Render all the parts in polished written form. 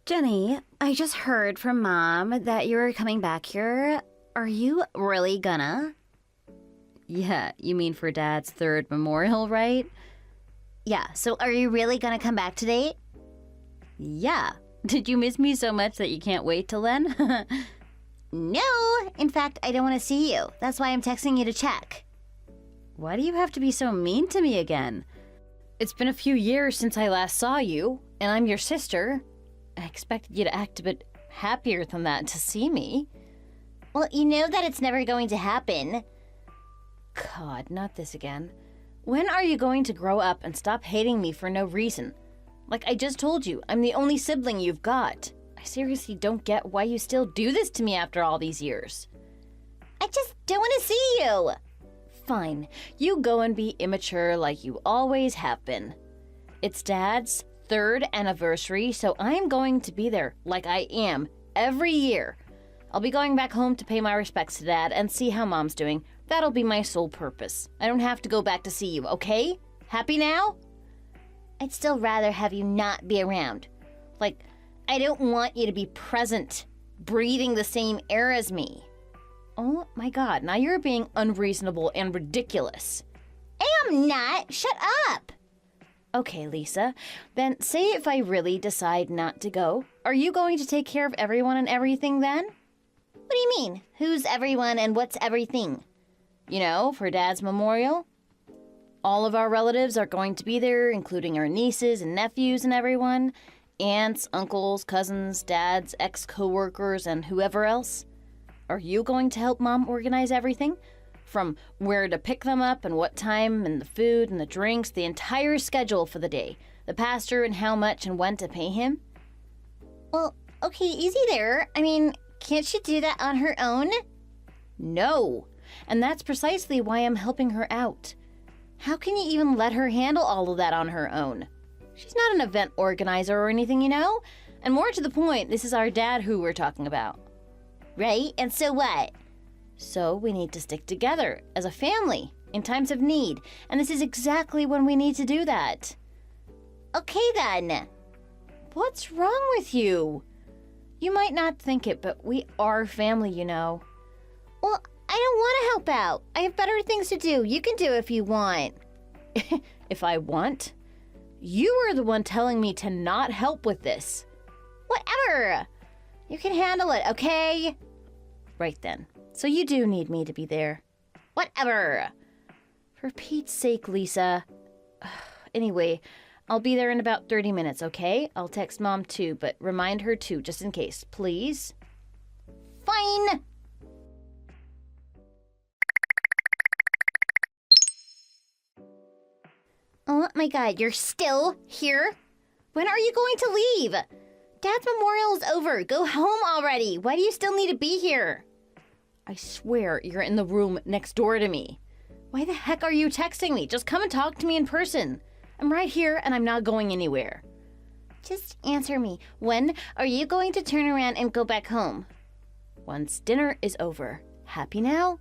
Jenny, I just heard from Mom that you're coming back here. Are you really gonna? Yeah, you mean for Dad's third memorial, right? Yeah, so are you really gonna come back today? Yeah. Did you miss me so much that you can't wait till then? No! In fact, I don't want to see you. That's why I'm texting you to check. Why do you have to be so mean to me again? It's been a few years since I last saw you, and I'm your sister. I expected you to act a bit happier than that to see me. Well, you know that it's never going to happen. God, not this again. When are you going to grow up and stop hating me for no reason? Like I just told you, I'm the only sibling you've got. I seriously don't get why you still do this to me after all these years. I just don't want to see you. Fine, you go and be immature like you always have been. It's Dad's third anniversary, so I'm going to be there like I am every year. I'll be going back home to pay my respects to Dad and see how Mom's doing. That'll be my sole purpose. I don't have to go back to see you, okay? Happy now? I'd still rather have you not be around. Like, I don't want you to be present, breathing the same air as me. Oh my God, now you're being unreasonable and ridiculous. I am not. Shut up. Okay, Lisa, then say if I really decide not to go, are you going to take care of everyone and everything then? What do you mean? Who's everyone and what's everything? You know, for Dad's memorial. All of our relatives are going to be there, including our nieces and nephews and everyone. Aunts, uncles, cousins, Dad's ex-coworkers, and whoever else. Are you going to help Mom organize everything? From where to pick them up and what time and the food and the drinks, the entire schedule for the day. The pastor and how much and when to pay him? Well, okay, easy there. I mean, can't she do that on her own? No. And that's precisely why I'm helping her out. How can you even let her handle all of that on her own? She's not an event organizer or anything, you know? And more to the point, this is our dad who we're talking about. Right? And so what? So we need to stick together as a family in times of need. And this is exactly when we need to do that. Okay then. What's wrong with you? You might not think it, but we are family, you know. Well, I don't want to help out. I have better things to do. You can do it if you want. If I want? You are the one telling me to not help with this. Whatever. You can handle it, okay? Right then. So you do need me to be there. Whatever. For Pete's sake, Lisa. Anyway, I'll be there in about 30 minutes, okay? I'll text Mom too, but remind her too, just in case, please. Fine. Oh my God, you're still here? When are you going to leave? Dad's memorial is over. Go home already. Why do you still need to be here? I swear you're in the room next door to me. Why the heck are you texting me? Just come and talk to me in person. I'm right here and I'm not going anywhere. Just answer me. When are you going to turn around and go back home? Once dinner is over. Happy now?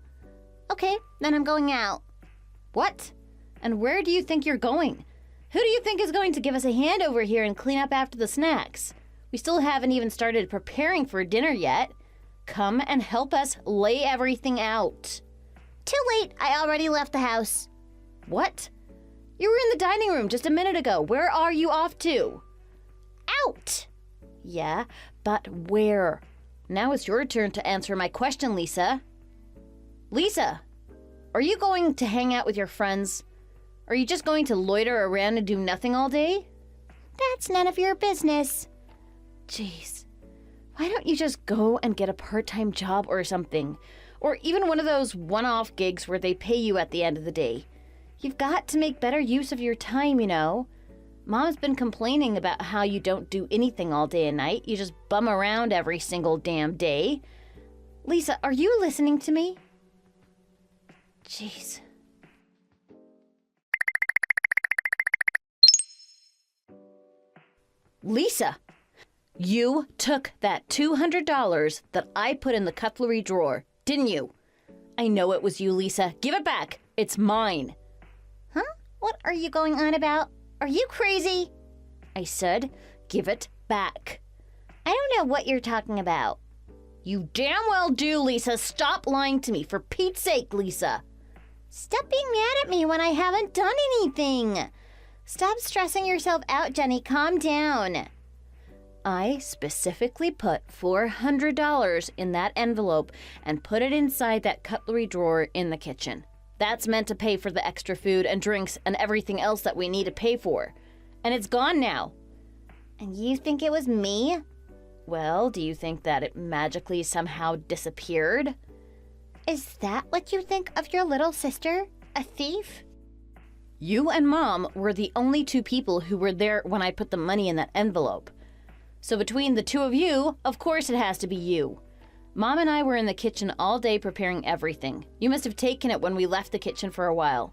Okay, then I'm going out. What? And where do you think you're going? Who do you think is going to give us a hand over here and clean up after the snacks? We still haven't even started preparing for dinner yet. Come and help us lay everything out. Too late. I already left the house. What? You were in the dining room just a minute ago. Where are you off to? Out. Yeah, but where? Now it's your turn to answer my question, Lisa. Lisa, are you going to hang out with your friends? Are you just going to loiter around and do nothing all day? That's none of your business. Jeez. Why don't you just go and get a part-time job or something? Or even one of those one-off gigs where they pay you at the end of the day. You've got to make better use of your time, you know. Mom's been complaining about how you don't do anything all day and night. You just bum around every single damn day. Lisa, are you listening to me? Jeez. Lisa, you took that $200 that I put in the cutlery drawer, didn't you? I know it was you, Lisa. Give it back. It's mine. Huh? What are you going on about? Are you crazy? I said, give it back. I don't know what you're talking about. You damn well do, Lisa. Stop lying to me. For Pete's sake, Lisa. Stop being mad at me when I haven't done anything. Stop stressing yourself out, Jenny. Calm down. I specifically put $400 in that envelope and put it inside that cutlery drawer in the kitchen. That's meant to pay for the extra food and drinks and everything else that we need to pay for. And it's gone now. And you think it was me? Well, do you think that it magically somehow disappeared? Is that what you think of your little sister? A thief? You and Mom were the only two people who were there when I put the money in that envelope. So between the two of you, of course it has to be you. Mom and I were in the kitchen all day preparing everything. You must have taken it when we left the kitchen for a while.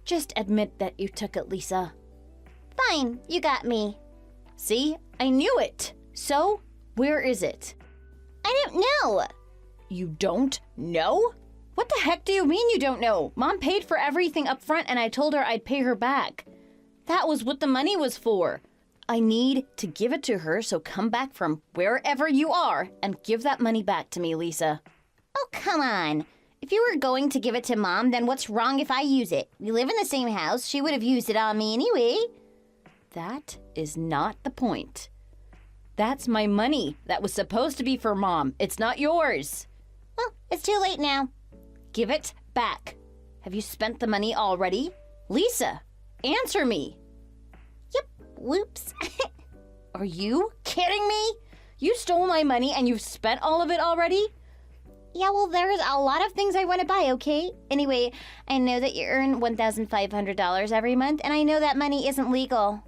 Just admit that you took it, Lisa. Fine, you got me. See? I knew it. So, where is it? I don't know. You don't know? What the heck do you mean you don't know? Mom paid for everything up front and I told her I'd pay her back. That was what the money was for. I need to give it to her, so come back from wherever you are and give that money back to me, Lisa. Oh, come on. If you were going to give it to Mom, then what's wrong if I use it? We live in the same house. She would have used it on me anyway. That is not the point. That's my money. That was supposed to be for Mom. It's not yours. Well, it's too late now. Give it back. Have you spent the money already? Lisa, answer me. Yep, whoops. Are you kidding me? You stole my money and you've spent all of it already? Yeah, well, there's a lot of things I want to buy, okay? Anyway, I know that you earn $1,500 every month, and I know that money isn't legal.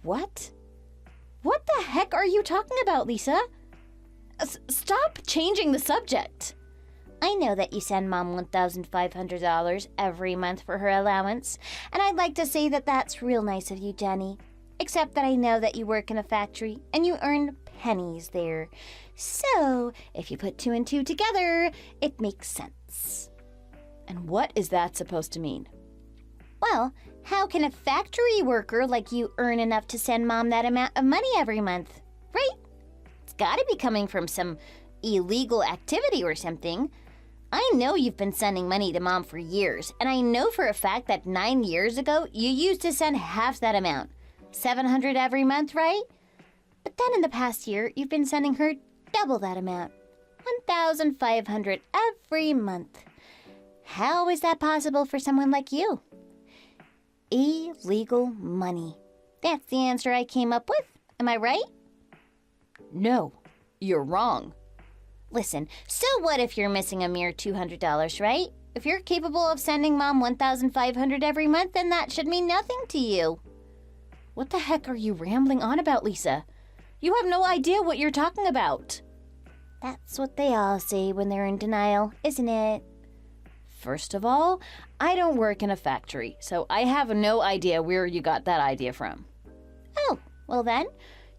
What? What the heck are you talking about, Lisa? Stop changing the subject. I know that you send Mom $1,500 every month for her allowance, and I'd like to say that that's real nice of you, Jenny. Except that I know that you work in a factory and you earn pennies there. So, if you put two and two together, it makes sense. And what is that supposed to mean? Well, how can a factory worker like you earn enough to send Mom that amount of money every month? Right? It's gotta be coming from some illegal activity or something. I know you've been sending money to Mom for years, and I know for a fact that 9 years ago, you used to send half that amount. $700 every month, right? But then in the past year, you've been sending her double that amount. $1,500 every month. How is that possible for someone like you? Illegal money. That's the answer I came up with. Am I right? No, you're wrong. Listen, so what if you're missing a mere $200, right? If you're capable of sending Mom $1,500 every month, then that should mean nothing to you. What the heck are you rambling on about, Lisa? You have no idea what you're talking about. That's what they all say when they're in denial, isn't it? First of all, I don't work in a factory, so I have no idea where you got that idea from. Oh, well then,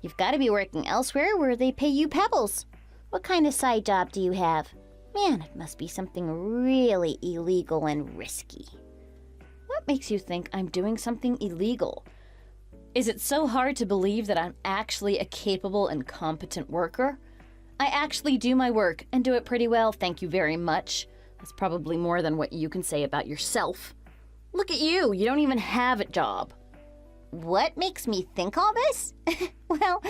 you've got to be working elsewhere where they pay you pebbles. What kind of side job do you have? Man, it must be something really illegal and risky. What makes you think I'm doing something illegal? Is it so hard to believe that I'm actually a capable and competent worker? I actually do my work and do it pretty well, thank you very much. That's probably more than what you can say about yourself. Look at you, you don't even have a job. What makes me think all this? Well,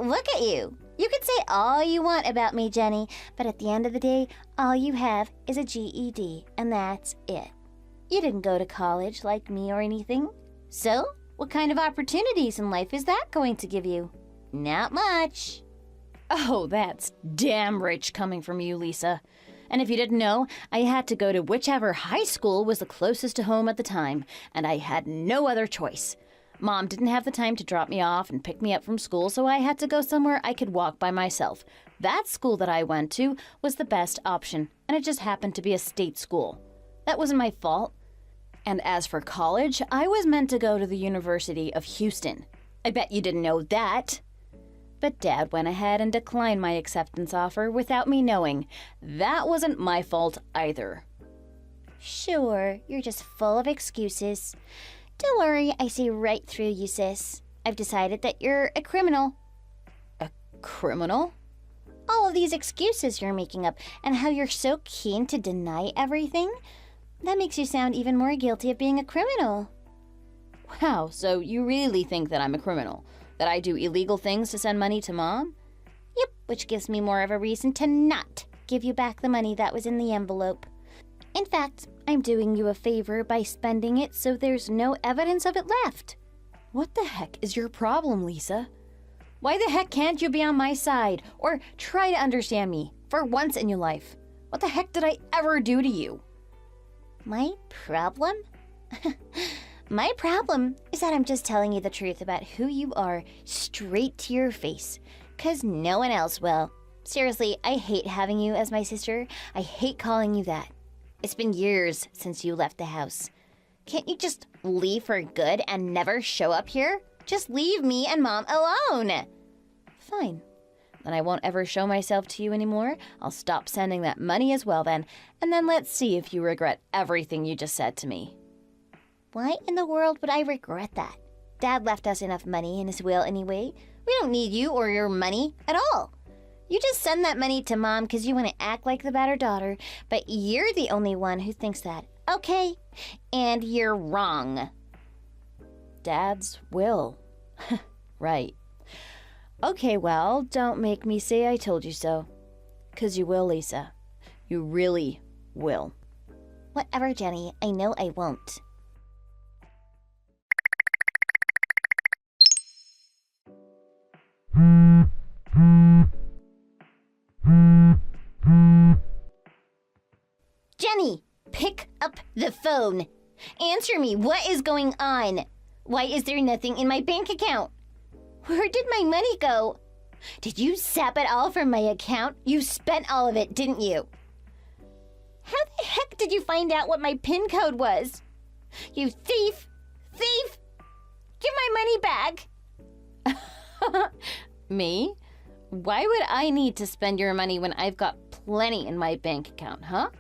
look at you. You can say all you want about me, Jenny, but at the end of the day, all you have is a GED, and that's it. You didn't go to college like me or anything. So, what kind of opportunities in life is that going to give you? Not much. Oh, that's damn rich coming from you, Lisa. And if you didn't know, I had to go to whichever high school was the closest to home at the time, and I had no other choice. Mom didn't have the time to drop me off and pick me up from school, so I had to go somewhere I could walk by myself. That school that I went to was the best option, and it just happened to be a state school. That wasn't my fault. And as for college, I was meant to go to the University of Houston. I bet you didn't know that. But Dad went ahead and declined my acceptance offer without me knowing. That wasn't my fault either. Sure, you're just full of excuses. Don't worry, I see right through you, sis. I've decided that you're a criminal. A criminal? All of these excuses you're making up and how you're so keen to deny everything, that makes you sound even more guilty of being a criminal. Wow, so you really think that I'm a criminal? That I do illegal things to send money to Mom? Yep, which gives me more of a reason to not give you back the money that was in the envelope. In fact, I'm doing you a favor by spending it so there's no evidence of it left. What the heck is your problem, Lisa? Why the heck can't you be on my side or try to understand me for once in your life? What the heck did I ever do to you? My problem? My problem is that I'm just telling you the truth about who you are straight to your face, 'cause no one else will. Seriously, I hate having you as my sister. I hate calling you that. It's been years since you left the house. Can't you just leave for good and never show up here? Just leave me and Mom alone. Fine. Then I won't ever show myself to you anymore. I'll stop sending that money as well then, and then let's see if you regret everything you just said to me. Why in the world would I regret that? Dad left us enough money in his will anyway. We don't need you or your money at all. You just send that money to Mom because you want to act like the better daughter, but you're the only one who thinks that. Okay, and you're wrong. Dad's will. Right. Okay, well, don't make me say I told you so. 'Cause you will, Lisa. You really will. Whatever, Jenny. I know I won't. Jenny, pick up the phone. Answer me. What is going on? Why is there nothing in my bank account? Where did my money go? Did you sap it all from my account? You spent all of it, didn't you? How the heck did you find out what my PIN code was? You thief! Thief! Give my money back! Me? Why would I need to spend your money when I've got plenty in my bank account, huh?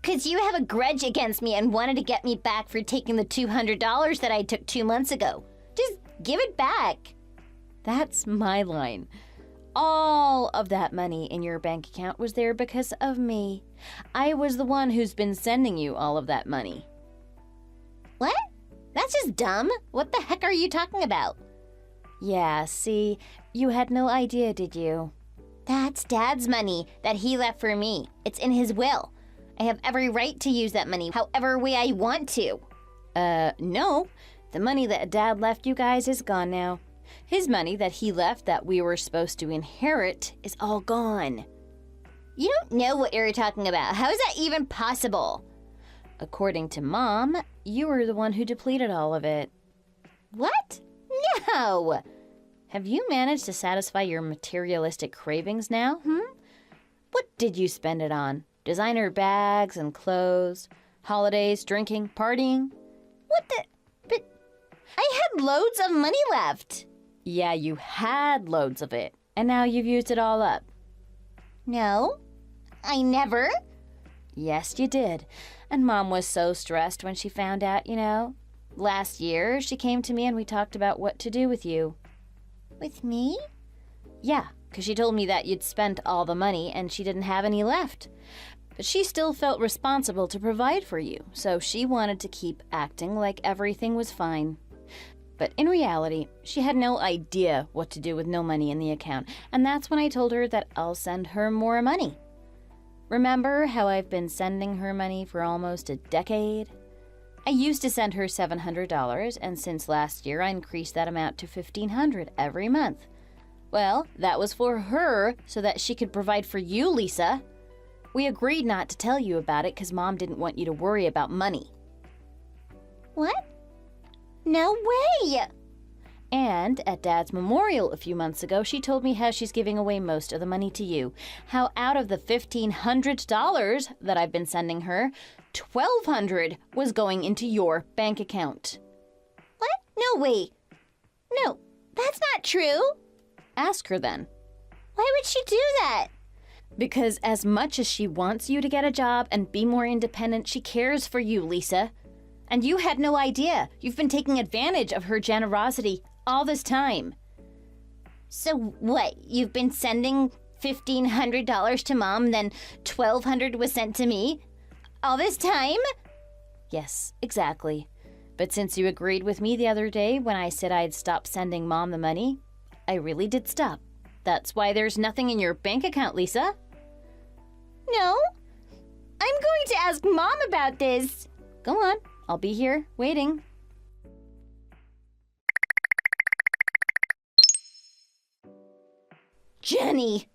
'Cause you have a grudge against me and wanted to get me back for taking the $200 that I took 2 months ago. Just give it back. That's my line. All of that money in your bank account was there because of me. I was the one who's been sending you all of that money. What? That's just dumb. What the heck are you talking about? Yeah, see, you had no idea, did you? That's Dad's money that he left for me. It's in his will. I have every right to use that money however way I want to. No. The money that Dad left you guys is gone now. His money that he left that we were supposed to inherit is all gone. You don't know what you're talking about. How is that even possible? According to Mom, you were the one who depleted all of it. What? No! Have you managed to satisfy your materialistic cravings now, What did you spend it on? Designer bags and clothes, holidays, drinking, partying? What the? But I had loads of money left. Yeah, you had loads of it, and now you've used it all up. No, I never. Yes, you did. And Mom was so stressed when she found out, you know. Last year, she came to me and we talked about what to do with you. With me? Yeah, because she told me that you'd spent all the money and she didn't have any left. But she still felt responsible to provide for you, so she wanted to keep acting like everything was fine. But in reality, she had no idea what to do with no money in the account, and that's when I told her that I'll send her more money. Remember how I've been sending her money for almost a decade? I used to send her $700, and since last year I increased that amount to $1,500 every month. Well, that was for her so that she could provide for you, Lisa. We agreed not to tell you about it because Mom didn't want you to worry about money. What? No way! And at Dad's memorial a few months ago, she told me how she's giving away most of the money to you. How out of the $1,500 that I've been sending her, $1,200 was going into your bank account. What? No way. No, that's not true. Ask her then. Why would she do that? Because as much as she wants you to get a job and be more independent, she cares for you, Lisa. And you had no idea. You've been taking advantage of her generosity all this time. So what, you've been sending $1,500 to Mom, then $1,200 was sent to me? All this time? Yes, exactly. But since you agreed with me the other day when I said I'd stop sending Mom the money, I really did stop. That's why there's nothing in your bank account, Lisa. No. I'm going to ask Mom about this. Go on, I'll be here, waiting. Jenny,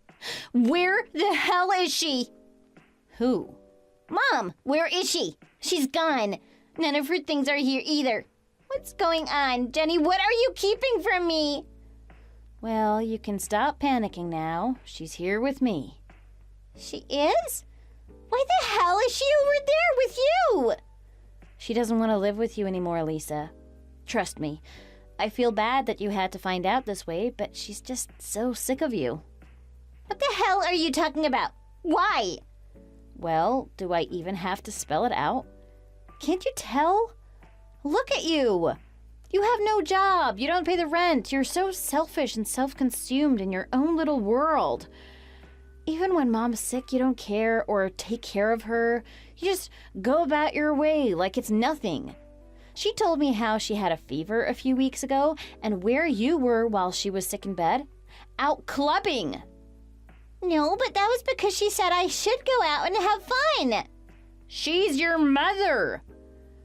where the hell is she? Who? Mom, where is she? She's gone. None of her things are here either. What's going on, Jenny? What are you keeping from me? Well, you can stop panicking now. She's here with me. She is? Why the hell is she over there with you? She doesn't want to live with you anymore, Lisa. Trust me. I feel bad that you had to find out this way, but she's just so sick of you. What the hell are you talking about? Why? Well, do I even have to spell it out? Can't you tell? Look at you. You have no job. You don't pay the rent. You're so selfish and self-consumed in your own little world. Even when Mom's sick, you don't care or take care of her. You just go about your way like it's nothing. She told me how she had a fever a few weeks ago and where you were while she was sick in bed. Out clubbing. No, but that was because she said I should go out and have fun. She's your mother.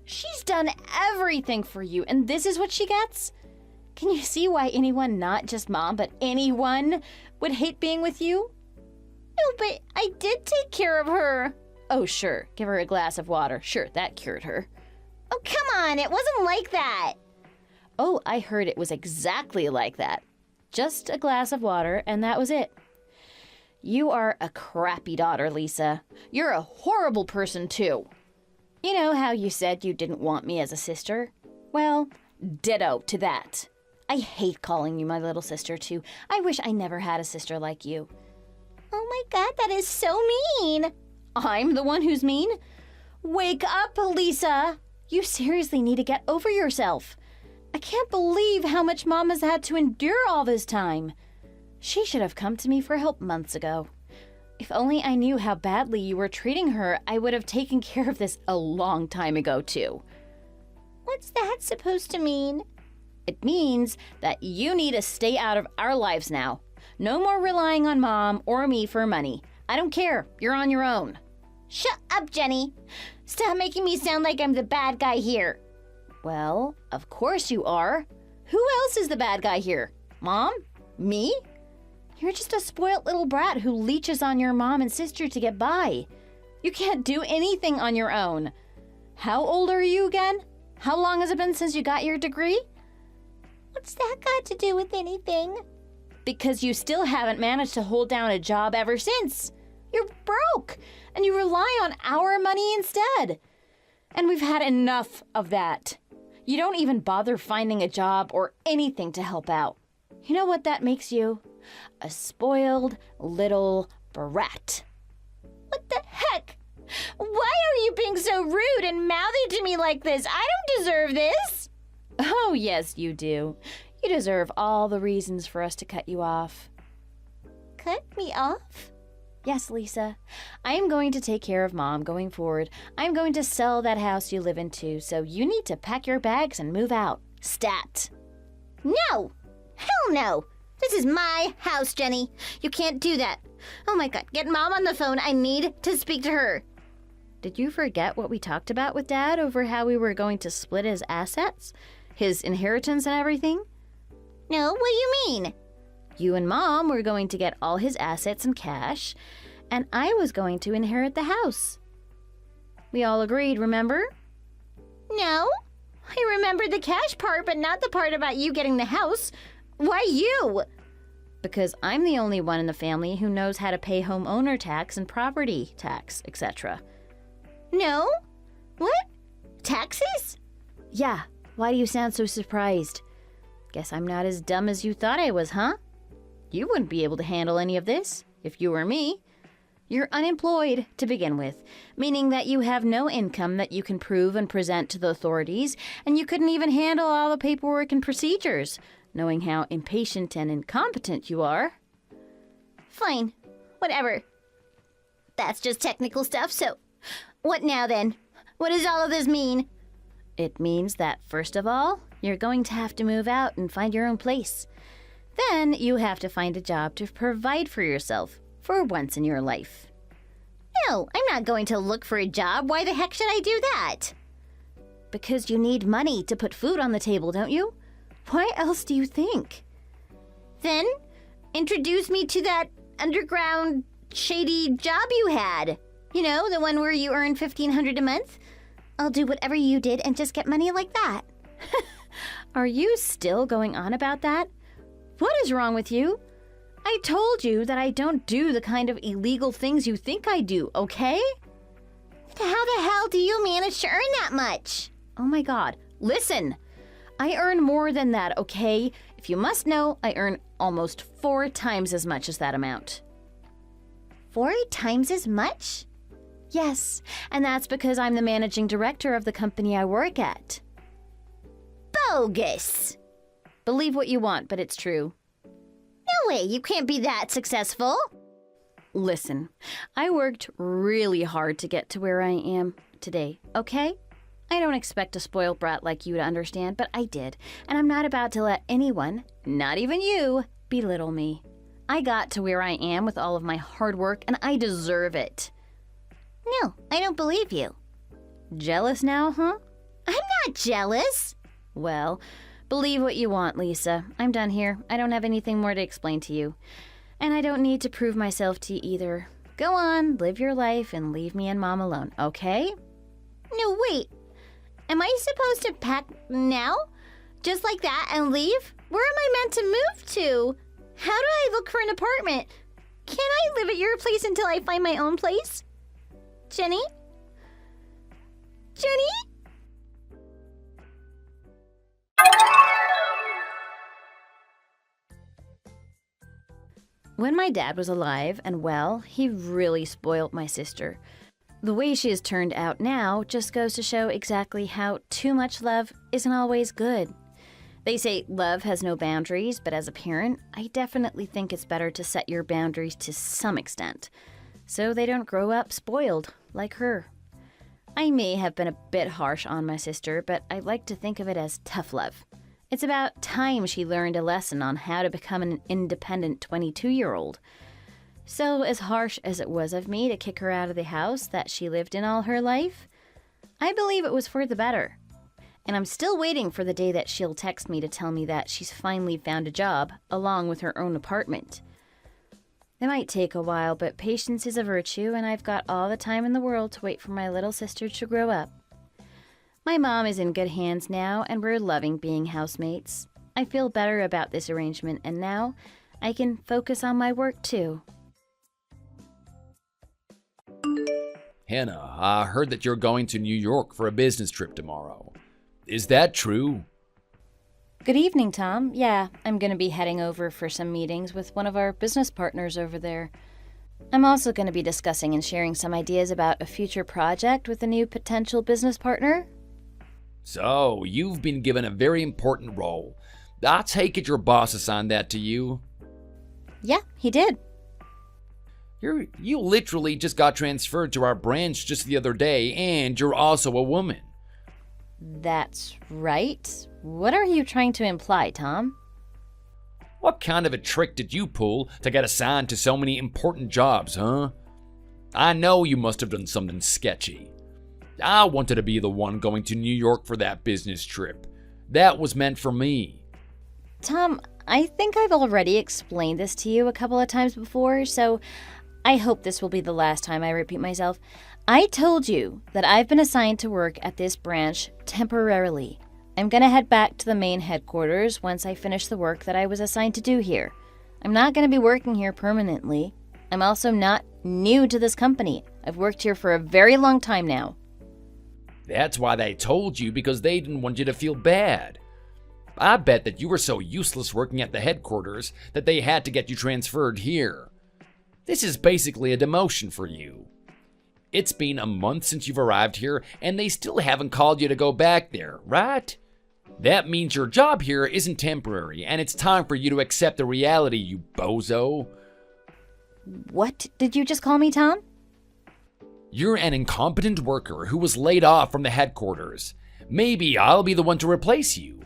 She's done everything for you, and this is what she gets? Can you see why anyone, not just Mom, but anyone, would hate being with you? No, but I did take care of her. Oh, sure. Give her a glass of water. Sure, that cured her. Oh, come on. It wasn't like that. Oh, I heard it was exactly like that. Just a glass of water, and that was it. You are a crappy daughter, Lisa. You're a horrible person, too. You know how you said you didn't want me as a sister? Well, ditto to that. I hate calling you my little sister, too. I wish I never had a sister like you. Oh my God, that is so mean. I'm the one who's mean? Wake up, Lisa. You seriously need to get over yourself. I can't believe how much Mom has had to endure all this time. She should have come to me for help months ago. If only I knew how badly you were treating her, I would have taken care of this a long time ago, too. What's that supposed to mean? It means that you need to stay out of our lives now. No more relying on Mom or me for money. I don't care. You're on your own. Shut up, Jenny. Stop making me sound like I'm the bad guy here. Well, of course you are. Who else is the bad guy here? Mom? Me? You're just a spoiled little brat who leeches on your mom and sister to get by. You can't do anything on your own. How old are you again? How long has it been since you got your degree? What's that got to do with anything? Because you still haven't managed to hold down a job ever since. You're broke, and you rely on our money instead. And we've had enough of that. You don't even bother finding a job or anything to help out. You know what that makes you? A spoiled little brat. What the heck? Why are you being so rude and mouthy to me like this? I don't deserve this. Oh, yes, you do. You deserve all the reasons for us to cut you off. Cut me off? Yes, Lisa. I am going to take care of Mom going forward. I'm going to sell that house you live in too, so you need to pack your bags and move out. Stat. No! Hell no! This is my house, Jenny. You can't do that. Oh my God, get Mom on the phone. I need to speak to her. Did you forget what we talked about with Dad over how we were going to split his assets? His inheritance and everything? No, what do you mean? You and Mom were going to get all his assets in cash, and I was going to inherit the house. We all agreed, remember? No. I remember the cash part, but not the part about you getting the house. Why you? Because I'm the only one in the family who knows how to pay homeowner tax and property tax, etc. No? What? Taxes? Yeah. Why do you sound so surprised? Guess I'm not as dumb as you thought I was, huh? You wouldn't be able to handle any of this if you were me. You're unemployed to begin with, meaning that you have no income that you can prove and present to the authorities, and you couldn't even handle all the paperwork and procedures, knowing how impatient and incompetent you are. Fine. Whatever. That's just technical stuff, so what now then? What does all of this mean? It means that, first of all, you're going to have to move out and find your own place. Then you have to find a job to provide for yourself for once in your life. No, I'm not going to look for a job. Why the heck should I do that? Because you need money to put food on the table, don't you? Why else do you think? Then introduce me to that underground shady job you had. You know, the one where you earn $1,500 a month. I'll do whatever you did and just get money like that. Are you still going on about that? What is wrong with you? I told you that I don't do the kind of illegal things you think I do, okay? How the hell do you manage to earn that much? Oh my God, listen! I earn more than that, okay? If you must know, I earn almost 4 times as much as that amount. 4 times as much? Yes, and that's because I'm the managing director of the company I work at. Bogus! Believe what you want, but it's true. No way, you can't be that successful. Listen, I worked really hard to get to where I am today, okay? I don't expect a spoiled brat like you to understand, but I did, and I'm not about to let anyone, not even you, belittle me. I got to where I am with all of my hard work, and I deserve it. No, I don't believe you. Jealous now, huh? I'm not jealous. Well, believe what you want, Lisa. I'm done here. I don't have anything more to explain to you. And I don't need to prove myself to you either. Go on, live your life, and leave me and Mom alone, okay? No, wait. Am I supposed to pack now? Just like that and leave? Where am I meant to move to? How do I look for an apartment? Can I live at your place until I find my own place? Jenny? Jenny? When my dad was alive and well, he really spoiled my sister. The way she has turned out now just goes to show exactly how too much love isn't always good. They say love has no boundaries, but as a parent, I definitely think it's better to set your boundaries to some extent, so they don't grow up spoiled like her. I may have been a bit harsh on my sister, but I like to think of it as tough love. It's about time she learned a lesson on how to become an independent 22-year-old. So as harsh as it was of me to kick her out of the house that she lived in all her life, I believe it was for the better. And I'm still waiting for the day that she'll text me to tell me that she's finally found a job along with her own apartment. It might take a while, but patience is a virtue, and I've got all the time in the world to wait for my little sister to grow up. My mom is in good hands now, and we're loving being housemates. I feel better about this arrangement, and now I can focus on my work too. Hannah, I heard that you're going to New York for a business trip tomorrow. Is that true? Good evening, Tom. Yeah, I'm going to be heading over for some meetings with one of our business partners over there. I'm also going to be discussing and sharing some ideas about a future project with a new potential business partner. So, you've been given a very important role. I take it your boss assigned that to you? Yeah, he did. You literally just got transferred to our branch just the other day, and you're also a woman. That's right. What are you trying to imply, Tom? What kind of a trick did you pull to get assigned to so many important jobs, huh? I know you must have done something sketchy. I wanted to be the one going to New York for that business trip. That was meant for me. Tom, I think I've already explained this to you a couple of times before, so I hope this will be the last time I repeat myself. I told you that I've been assigned to work at this branch temporarily. I'm going to head back to the main headquarters once I finish the work that I was assigned to do here. I'm not going to be working here permanently. I'm also not new to this company. I've worked here for a very long time now. That's why they told you, because they didn't want you to feel bad. I bet that you were so useless working at the headquarters that they had to get you transferred here. This is basically a demotion for you. It's been a month since you've arrived here, and they still haven't called you to go back there, right? That means your job here isn't temporary, and it's time for you to accept the reality, you bozo. What did you just call me, Tom? You're an incompetent worker who was laid off from the headquarters. Maybe I'll be the one to replace you.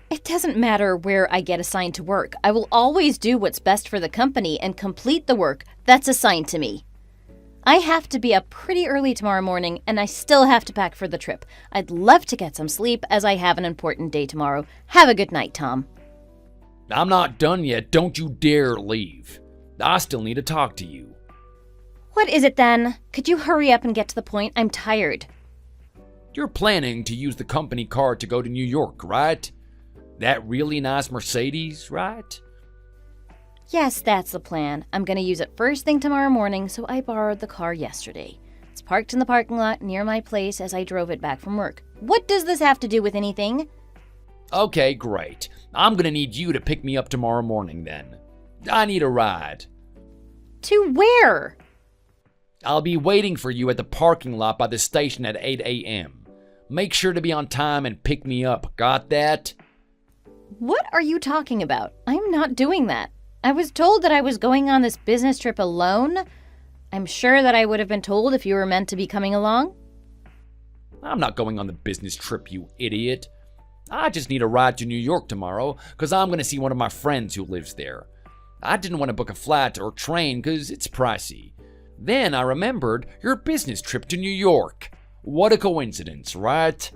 It doesn't matter where I get assigned to work. I will always do what's best for the company and complete the work that's assigned to me. I have to be up pretty early tomorrow morning, and I still have to pack for the trip. I'd love to get some sleep as I have an important day tomorrow. Have a good night, Tom. I'm not done yet. Don't you dare leave. I still need to talk to you. What is it then? Could you hurry up and get to the point? I'm tired. You're planning to use the company car to go to New York, right? That really nice Mercedes, right? Yes, that's the plan. I'm going to use it first thing tomorrow morning, so I borrowed the car yesterday. It's parked in the parking lot near my place as I drove it back from work. What does this have to do with anything? Okay, great. I'm gonna need you to pick me up tomorrow morning then. I need a ride. To where? I'll be waiting for you at the parking lot by the station at 8 a.m. Make sure to be on time and pick me up. Got that? What are you talking about? I'm not doing that. I was told that I was going on this business trip alone. I'm sure that I would have been told if you were meant to be coming along. I'm not going on the business trip, you idiot. I just need a ride to New York tomorrow because I'm going to see one of my friends who lives there. I didn't want to book a flight or train because it's pricey. Then I remembered your business trip to New York. What a coincidence, right?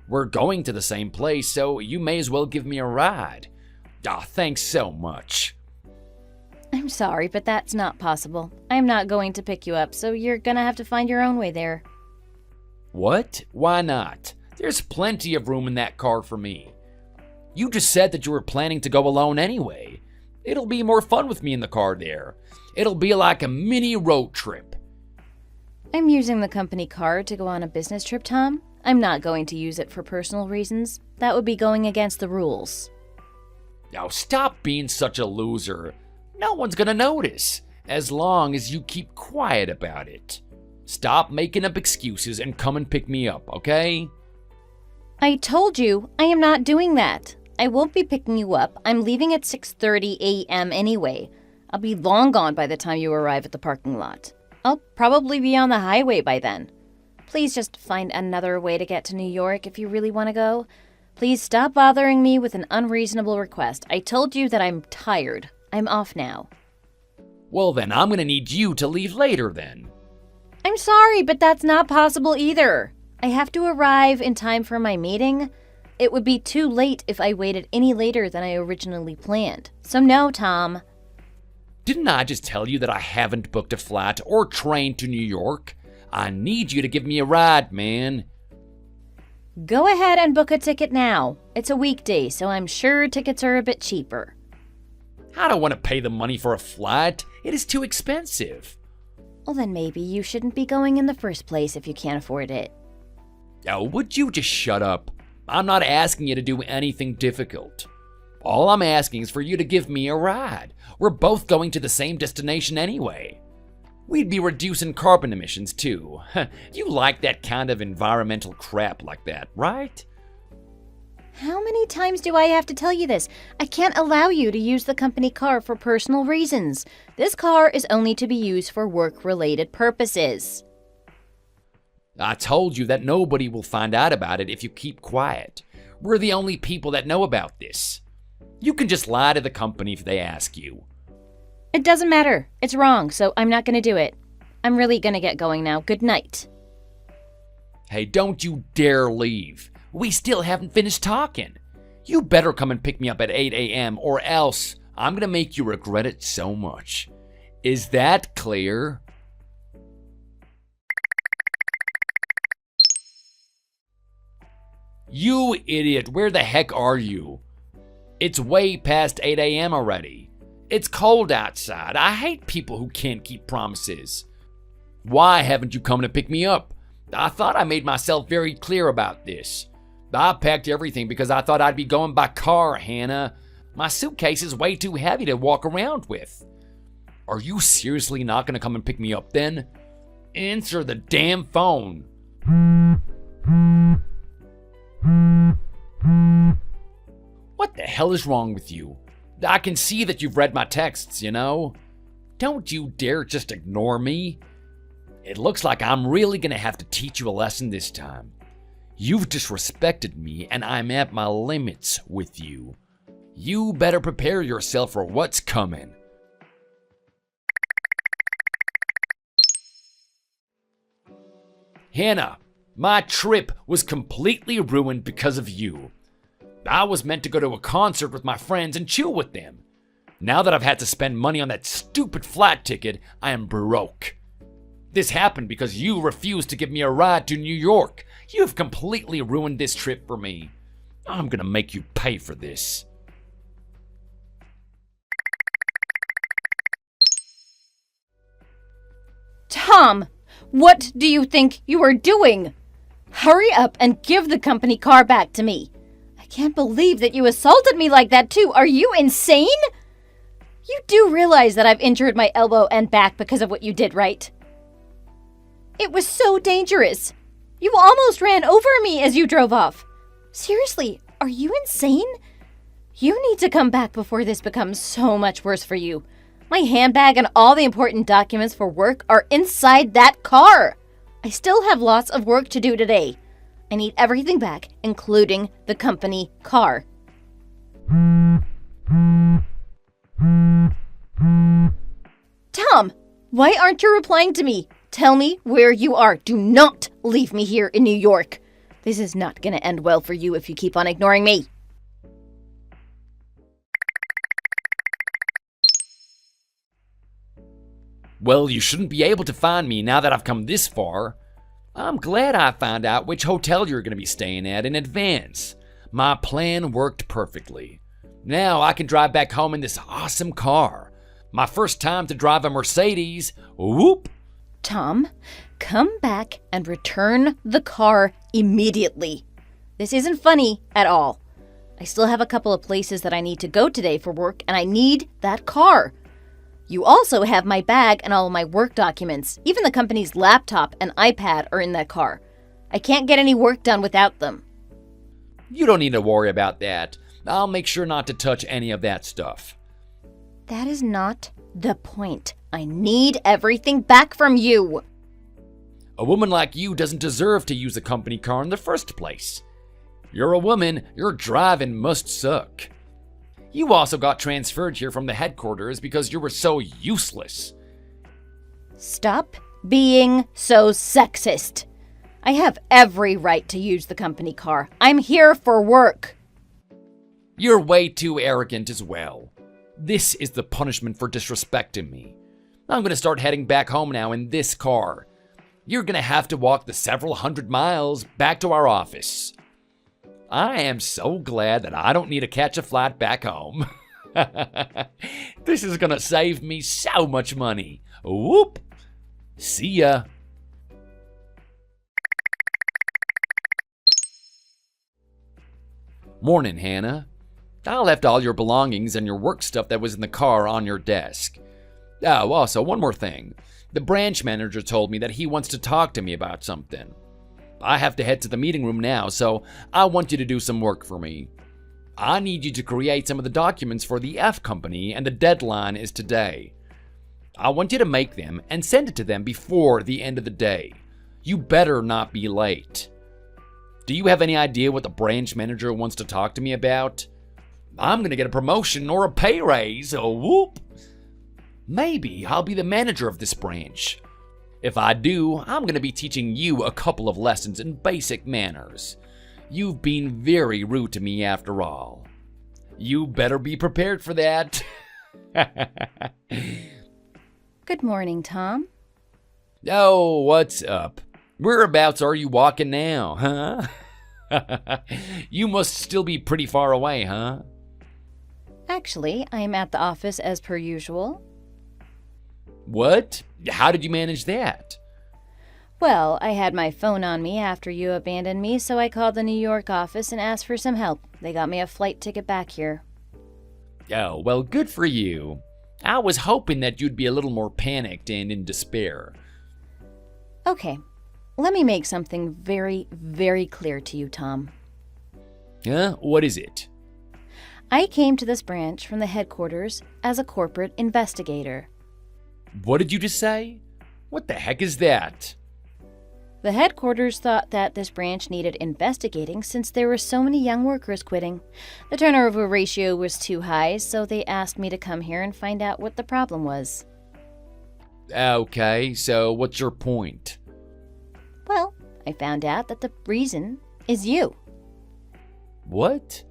We're going to the same place, so you may as well give me a ride. Thanks so much. I'm sorry, but that's not possible. I'm not going to pick you up, so you're gonna have to find your own way there. What? Why not? There's plenty of room in that car for me. You just said that you were planning to go alone anyway. It'll be more fun with me in the car there. It'll be like a mini road trip. I'm using the company car to go on a business trip, Tom. I'm not going to use it for personal reasons. That would be going against the rules. Now stop being such a loser. No one's gonna notice, as long as you keep quiet about it. Stop making up excuses and come and pick me up, okay? I told you, I am not doing that. I won't be picking you up. I'm leaving at 6:30 a.m. anyway. I'll be long gone by the time you arrive at the parking lot. I'll probably be on the highway by then. Please just find another way to get to New York if you really want to go. Please stop bothering me with an unreasonable request. I told you that I'm tired. I'm off now. Well then, I'm gonna need you to leave later then. I'm sorry, but that's not possible either. I have to arrive in time for my meeting. It would be too late if I waited any later than I originally planned. So no, Tom. Didn't I just tell you that I haven't booked a flight or train to New York? I need you to give me a ride, man. Go ahead and book a ticket now. It's a weekday, so I'm sure tickets are a bit cheaper. I don't want to pay the money for a flight. It is too expensive. Well, then maybe you shouldn't be going in the first place if you can't afford it. Oh, would you just shut up? I'm not asking you to do anything difficult. All I'm asking is for you to give me a ride. We're both going to the same destination anyway. We'd be reducing carbon emissions too. You like that kind of environmental crap like that, right? How many times do I have to tell you this? I can't allow you to use the company car for personal reasons. This car is only to be used for work-related purposes. I told you that nobody will find out about it if you keep quiet. We're the only people that know about this. You can just lie to the company if they ask you. It doesn't matter. It's wrong, so I'm not going to do it. I'm really going to get going now. Good night. Hey, don't you dare leave. We still haven't finished talking. You better come and pick me up at 8 a.m. or else I'm going to make you regret it so much. Is that clear? You idiot, where the heck are you? It's way past 8 a.m. already. It's cold outside. I hate people who can't keep promises. Why haven't you come to pick me up? I thought I made myself very clear about this. I packed everything because I thought I'd be going by car, Hannah. My suitcase is way too heavy to walk around with. Are you seriously not gonna come and pick me up then? Answer the damn phone. What the hell is wrong with you? I can see that you've read my texts, you know? Don't you dare just ignore me. It looks like I'm really gonna have to teach you a lesson this time. You've disrespected me, and I'm at my limits with you. You better prepare yourself for what's coming. Hannah, my trip was completely ruined because of you. I was meant to go to a concert with my friends and chill with them. Now that I've had to spend money on that stupid flight ticket, I am broke. This happened because you refused to give me a ride to New York. You have completely ruined this trip for me. I'm gonna make you pay for this. Tom, what do you think you are doing? Hurry up and give the company car back to me. I can't believe that you assaulted me like that too. Are you insane? You do realize that I've injured my elbow and back because of what you did, right? It was so dangerous. You almost ran over me as you drove off. Seriously, are you insane? You need to come back before this becomes so much worse for you. My handbag and all the important documents for work are inside that car. I still have lots of work to do today. I need everything back, including the company car. Tom, why aren't you replying to me? Tell me where you are. Do not leave me here in New York. This is not going to end well for you if you keep on ignoring me. Well, you shouldn't be able to find me now that I've come this far. I'm glad I found out which hotel you're going to be staying at in advance. My plan worked perfectly. Now I can drive back home in this awesome car. My first time to drive a Mercedes. Whoop! Tom, come back and return the car immediately. This isn't funny at all. I still have a couple of places that I need to go today for work, and I need that car. You also have my bag and all of my work documents. Even the company's laptop and iPad are in that car. I can't get any work done without them. You don't need to worry about that. I'll make sure not to touch any of that stuff. That is not the point. I need everything back from you. A woman like you doesn't deserve to use a company car in the first place. You're a woman, your driving must suck. You also got transferred here from the headquarters because you were so useless. Stop being so sexist. I have every right to use the company car. I'm here for work. You're way too arrogant as well. This is the punishment for disrespecting me. I'm gonna start heading back home now in this car. You're gonna have to walk the several hundred miles back to our office. I am so glad that I don't need to catch a flight back home. This is gonna save me so much money. Whoop! See ya. Morning, Hannah. I left all your belongings and your work stuff that was in the car on your desk. Oh, also, one more thing. The branch manager told me that he wants to talk to me about something. I have to head to the meeting room now, so I want you to do some work for me. I need you to create some of the documents for the F company, and the deadline is today. I want you to make them and send it to them before the end of the day. You better not be late. Do you have any idea what the branch manager wants to talk to me about? I'm gonna get a promotion or a pay raise, oh whoop! Maybe I'll be the manager of this branch. If I do, I'm going to be teaching you a couple of lessons in basic manners. You've been very rude to me after all. You better be prepared for that. Good morning, Tom. Oh, what's up? Whereabouts are you walking now, huh? You must still be pretty far away, huh? Actually, I am at the office as per usual. What? How did you manage that? Well, I had my phone on me after you abandoned me, so I called the New York office and asked for some help. They got me a flight ticket back here. Oh, well, good for you. I was hoping that you'd be a little more panicked and in despair. Okay, let me make something very, very clear to you, Tom. Huh? What is it? I came to this branch from the headquarters as a corporate investigator. What did you just say? What the heck is that? The headquarters thought that this branch needed investigating since there were so many young workers quitting. The turnover ratio was too high, so they asked me to come here and find out what the problem was. Okay, so what's your point? Well, I found out that the reason is you. What?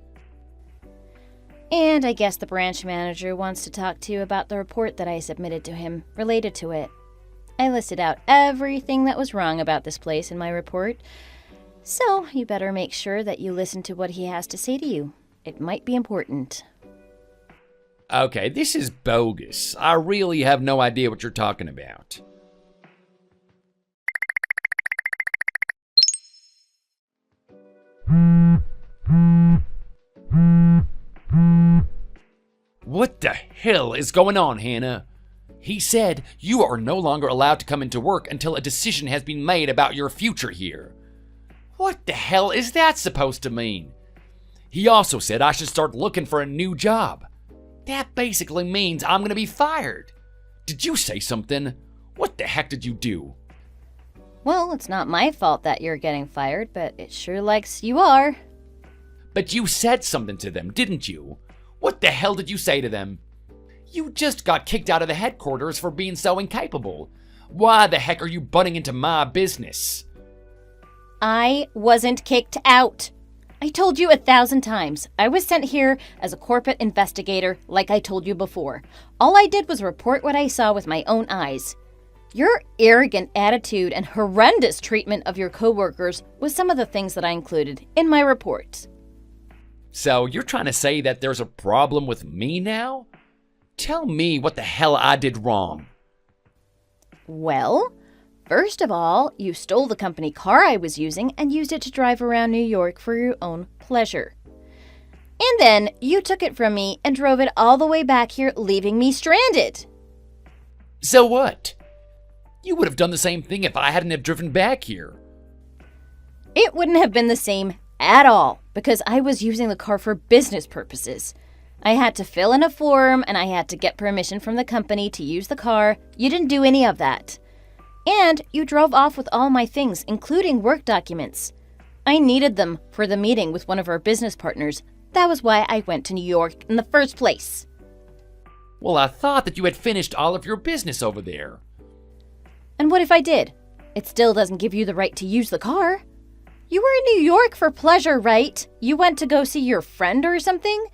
And I guess the branch manager wants to talk to you about the report that I submitted to him related to it. I listed out everything that was wrong about this place in my report, so you better make sure that you listen to what he has to say to you. It might be important. Okay, this is bogus. I really have no idea what you're talking about. What the hell is going on, Hannah? He said you are no longer allowed to come into work until a decision has been made about your future here. What the hell is that supposed to mean? He also said I should start looking for a new job. That basically means I'm gonna be fired. Did you say something? What the heck did you do? Well, it's not my fault that you're getting fired, but it sure likes you are. But you said something to them, didn't you? What the hell did you say to them? You just got kicked out of the headquarters for being so incapable. Why the heck are you butting into my business? I wasn't kicked out. I told you 1,000 times. I was sent here as a corporate investigator, like I told you before. All I did was report what I saw with my own eyes. Your arrogant attitude and horrendous treatment of your coworkers was some of the things that I included in my report. So you're trying to say that there's a problem with me now? Tell me what the hell I did wrong. Well, first of all, you stole the company car I was using and used it to drive around New York for your own pleasure. And then you took it from me and drove it all the way back here, leaving me stranded. So what? You would have done the same thing if I hadn't have driven back here. It wouldn't have been the same at all because I was using the car for business purposes. I had to fill in a form and I had to get permission from the company to use the car. You didn't do any of that. And you drove off with all my things, including work documents. I needed them for the meeting with one of our business partners. That was why I went to New York in the first place. Well, I thought that you had finished all of your business over there. And what if I did? It still doesn't give you the right to use the car. You were in New York for pleasure, right? You went to go see your friend or something?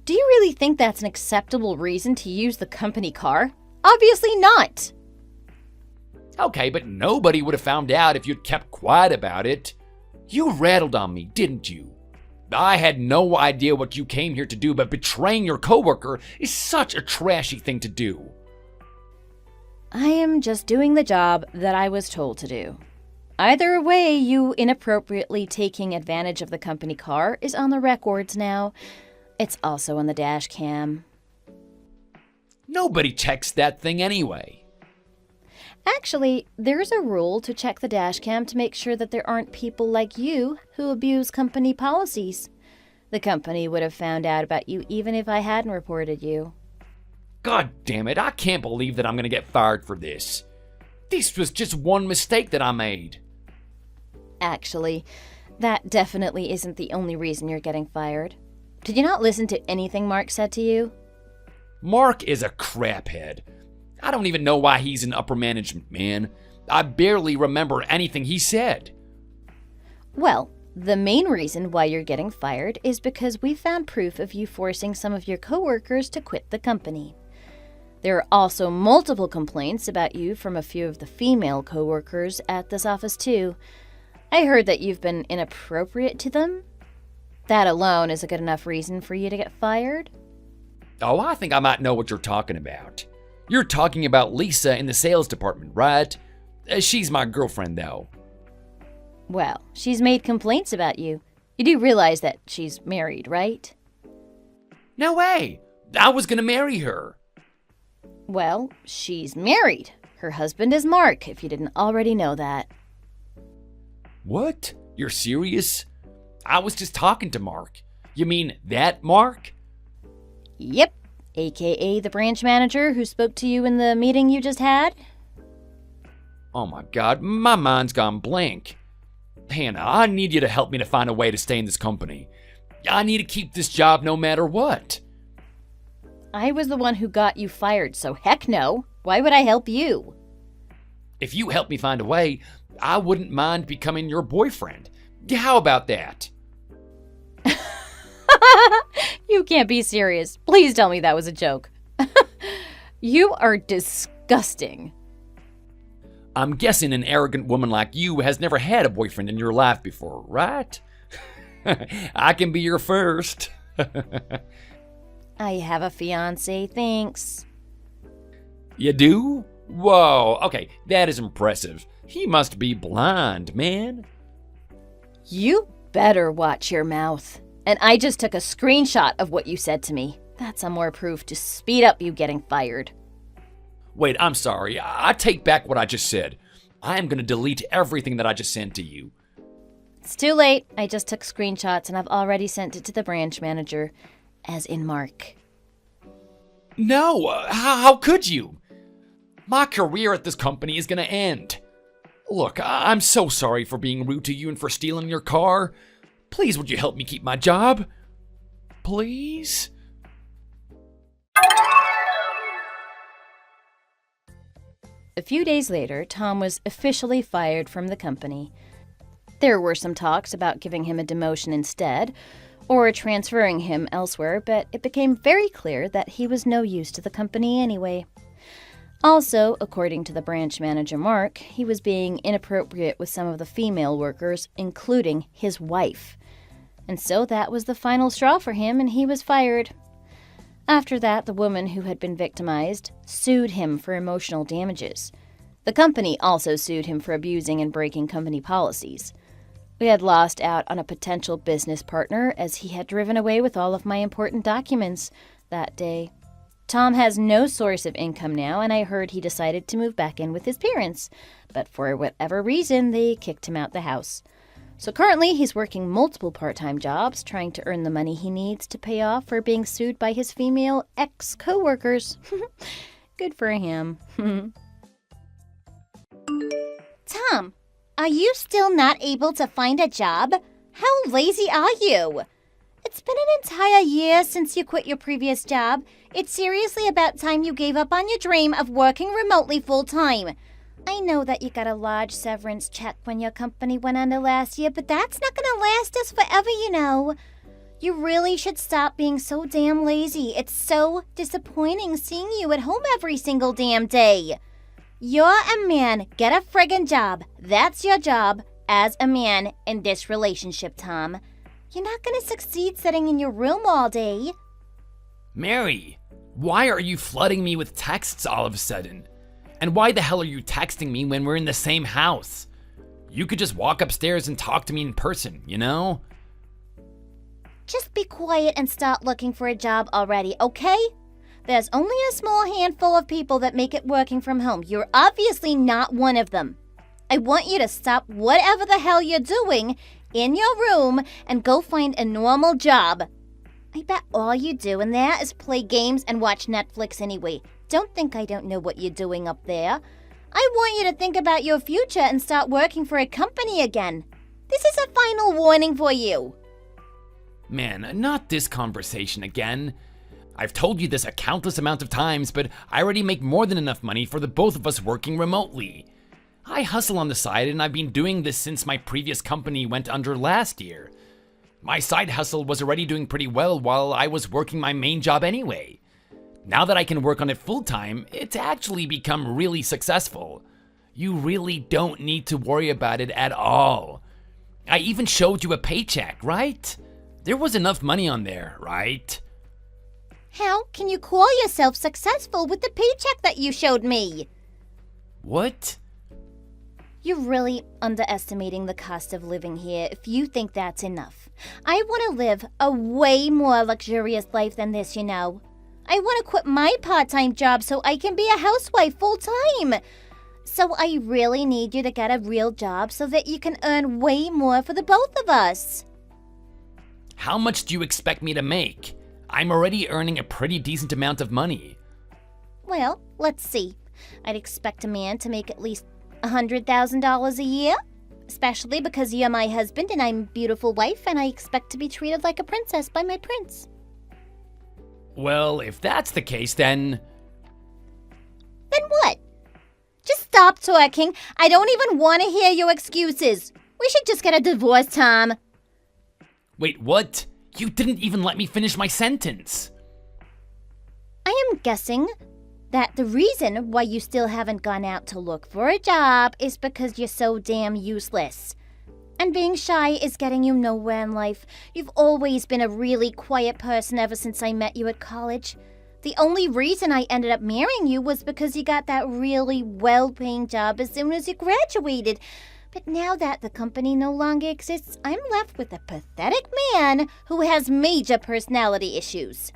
Do you really think that's an acceptable reason to use the company car? Obviously not. Okay, but nobody would have found out if you'd kept quiet about it. You rattled on me, didn't you? I had no idea what you came here to do, but betraying your coworker is such a trashy thing to do. I am just doing the job that I was told to do. Either way, you inappropriately taking advantage of the company car is on the records now. It's also on the dash cam. Nobody checks that thing anyway. Actually, there's a rule to check the dash cam to make sure that there aren't people like you who abuse company policies. The company would have found out about you even if I hadn't reported you. God damn it, I can't believe that I'm gonna get fired for this. This was just one mistake that I made. Actually, that definitely isn't the only reason you're getting fired. Did you not listen to anything Mark said to you? Mark is a craphead. I don't even know why he's in upper management, man. I barely remember anything he said. Well, the main reason why you're getting fired is because we found proof of you forcing some of your coworkers to quit the company. There are also multiple complaints about you from a few of the female coworkers at this office too. I heard that you've been inappropriate to them. That alone is a good enough reason for you to get fired. Oh, I think I might know what you're talking about. You're talking about Lisa in the sales department, right? She's my girlfriend, though. Well, she's made complaints about you. You do realize that she's married, right? No way! I was gonna marry her. Well, she's married. Her husband is Mark, if you didn't already know that. What? You're serious? I was just talking to Mark. You mean that Mark? Yep, aka the branch manager who spoke to you in the meeting you just had. Oh my God, my mind's gone blank. Hannah, I need you to help me to find a way to stay in this company. I need to keep this job no matter what. I was the one who got you fired, so heck no. Why would I help you? If you help me find a way, I wouldn't mind becoming your boyfriend. How about that? You can't be serious. Please tell me that was a joke. You are disgusting. I'm guessing an arrogant woman like you has never had a boyfriend in your life before, right? I can be your first. I have a fiance, thanks. You do? Whoa, okay, that is impressive. He must be blind, man. You better watch your mouth. And I just took a screenshot of what you said to me. That's some more proof to speed up you getting fired. Wait, I'm sorry. I take back what I just said. I am going to delete everything that I just sent to you. It's too late. I just took screenshots and I've already sent it to the branch manager, as in Mark. No, how could you? My career at this company is going to end. Look, I'm so sorry for being rude to you and for stealing your car. Please, would you help me keep my job? Please? A few days later, Tom was officially fired from the company. There were some talks about giving him a demotion instead, or transferring him elsewhere, but it became very clear that he was no use to the company anyway. Also, according to the branch manager Mark, he was being inappropriate with some of the female workers, including his wife. And so that was the final straw for him, and he was fired. After that, the woman who had been victimized sued him for emotional damages. The company also sued him for abusing and breaking company policies. We had lost out on a potential business partner as he had driven away with all of my important documents that day. Tom has no source of income now, and I heard he decided to move back in with his parents, but for whatever reason, they kicked him out the house. So currently, he's working multiple part-time jobs, trying to earn the money he needs to pay off for being sued by his female ex-coworkers. Good for him. Tom, are you still not able to find a job? How lazy are you? It's been an entire year since you quit your previous job. It's seriously about time you gave up on your dream of working remotely full-time. I know that you got a large severance check when your company went under last year, but that's not gonna last us forever, you know. You really should stop being so damn lazy. It's so disappointing seeing you at home every single damn day. You're a man. Get a friggin' job. That's your job as a man in this relationship, Tom. You're not gonna succeed sitting in your room all day. Mary, why are you flooding me with texts all of a sudden? And why the hell are you texting me when we're in the same house? You could just walk upstairs and talk to me in person, you know? Just be quiet and start looking for a job already, okay? There's only a small handful of people that make it working from home. You're obviously not one of them. I want you to stop whatever the hell you're doing in your room and go find a normal job. I bet all you do in there is play games and watch Netflix anyway. Don't think I don't know what you're doing up there. I want you to think about your future and start working for a company again. This is a final warning for you. Man, not this conversation again. I've told you this a countless amount of times, but I already make more than enough money for the both of us working remotely. I hustle on the side, and I've been doing this since my previous company went under last year. My side hustle was already doing pretty well while I was working my main job anyway. Now that I can work on it full-time, it's actually become really successful. You really don't need to worry about it at all. I even showed you a paycheck, right? There was enough money on there, right? How can you call yourself successful with the paycheck that you showed me? What? You're really underestimating the cost of living here if you think that's enough. I want to live a way more luxurious life than this, you know. I want to quit my part-time job so I can be a housewife full-time. So I really need you to get a real job so that you can earn way more for the both of us. How much do you expect me to make? I'm already earning a pretty decent amount of money. Well, let's see. I'd expect a man to make at least $100,000 a year, especially because you're my husband and I'm a beautiful wife and I expect to be treated like a princess by my prince. Well, if that's the case, then... Then what? Just stop talking. I don't even want to hear your excuses. We should just get a divorce, Tom. Wait, what? You didn't even let me finish my sentence. I am guessing that the reason why you still haven't gone out to look for a job is because you're so damn useless. And being shy is getting you nowhere in life. You've always been a really quiet person ever since I met you at college. The only reason I ended up marrying you was because you got that really well-paying job as soon as you graduated. But now that the company no longer exists, I'm left with a pathetic man who has major personality issues.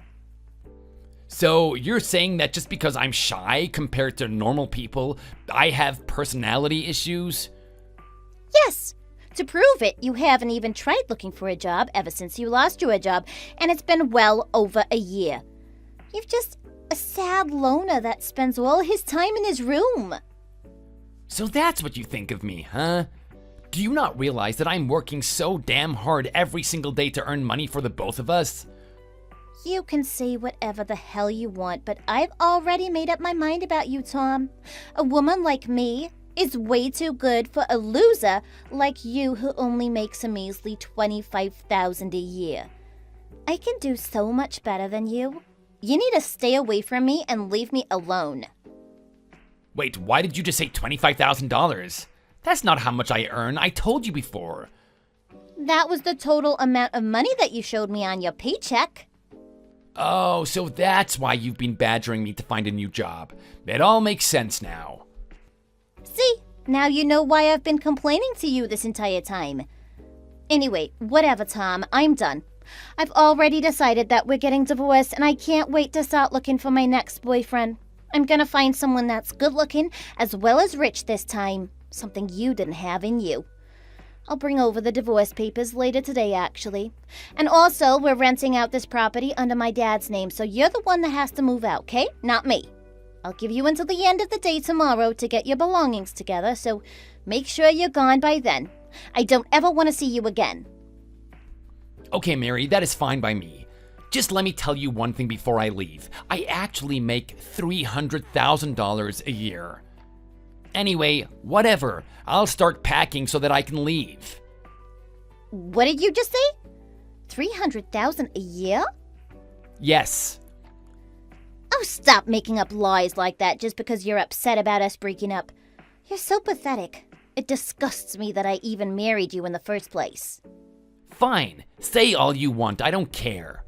So you're saying that just because I'm shy compared to normal people, I have personality issues? Yes. To prove it, you haven't even tried looking for a job ever since you lost your job, and it's been well over a year. You're just a sad loner that spends all his time in his room. So that's what you think of me, huh? Do you not realize that I'm working so damn hard every single day to earn money for the both of us? You can say whatever the hell you want, but I've already made up my mind about you, Tom. A woman like me is way too good for a loser like you who only makes a measly $25,000 a year. I can do so much better than you. You need to stay away from me and leave me alone. Wait, why did you just say $25,000? That's not how much I earn. I told you before. That was the total amount of money that you showed me on your paycheck. Oh, so that's why you've been badgering me to find a new job. It all makes sense now. See, now you know why I've been complaining to you this entire time. Anyway, whatever, Tom, I'm done. I've already decided that we're getting divorced and I can't wait to start looking for my next boyfriend. I'm gonna find someone that's good looking as well as rich this time. Something you didn't have in you. I'll bring over the divorce papers later today, actually. And also, we're renting out this property under my dad's name, so you're the one that has to move out, okay? Not me. I'll give you until the end of the day tomorrow to get your belongings together, so make sure you're gone by then. I don't ever want to see you again. Okay, Mary, that is fine by me. Just let me tell you one thing before I leave. I actually make $300,000 a year. Anyway, whatever. I'll start packing so that I can leave. What did you just say? $300,000 a year? Yes. Oh, stop making up lies like that just because you're upset about us breaking up. You're so pathetic. It disgusts me that I even married you in the first place. Fine. Say all you want. I don't care.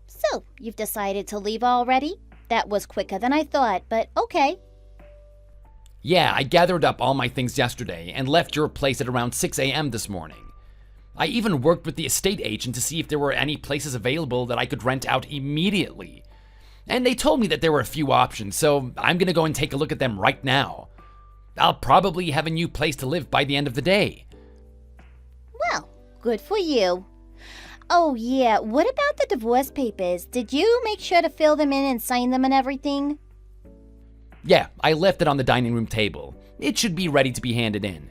So, you've decided to leave already? That was quicker than I thought, but okay. Yeah, I gathered up all my things yesterday and left your place at around 6 a.m. this morning. I even worked with the estate agent to see if there were any places available that I could rent out immediately. And they told me that there were a few options, so I'm gonna go and take a look at them right now. I'll probably have a new place to live by the end of the day. Well, good for you. Oh yeah, what about the divorce papers? Did you make sure to fill them in and sign them and everything? Yeah, I left it on the dining room table. It should be ready to be handed in.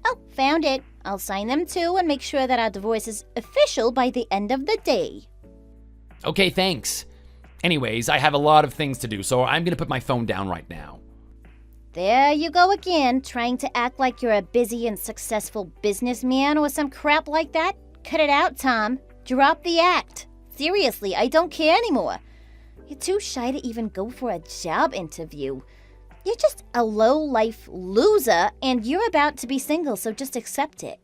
Oh, found it. I'll sign them too and make sure that our divorce is official by the end of the day. Okay, thanks. Anyways, I have a lot of things to do, so I'm gonna put my phone down right now. There you go again, trying to act like you're a busy and successful businessman or some crap like that. Cut it out, Tom. Drop the act. Seriously, I don't care anymore. You're too shy to even go for a job interview. You're just a low-life loser, and you're about to be single, so just accept it.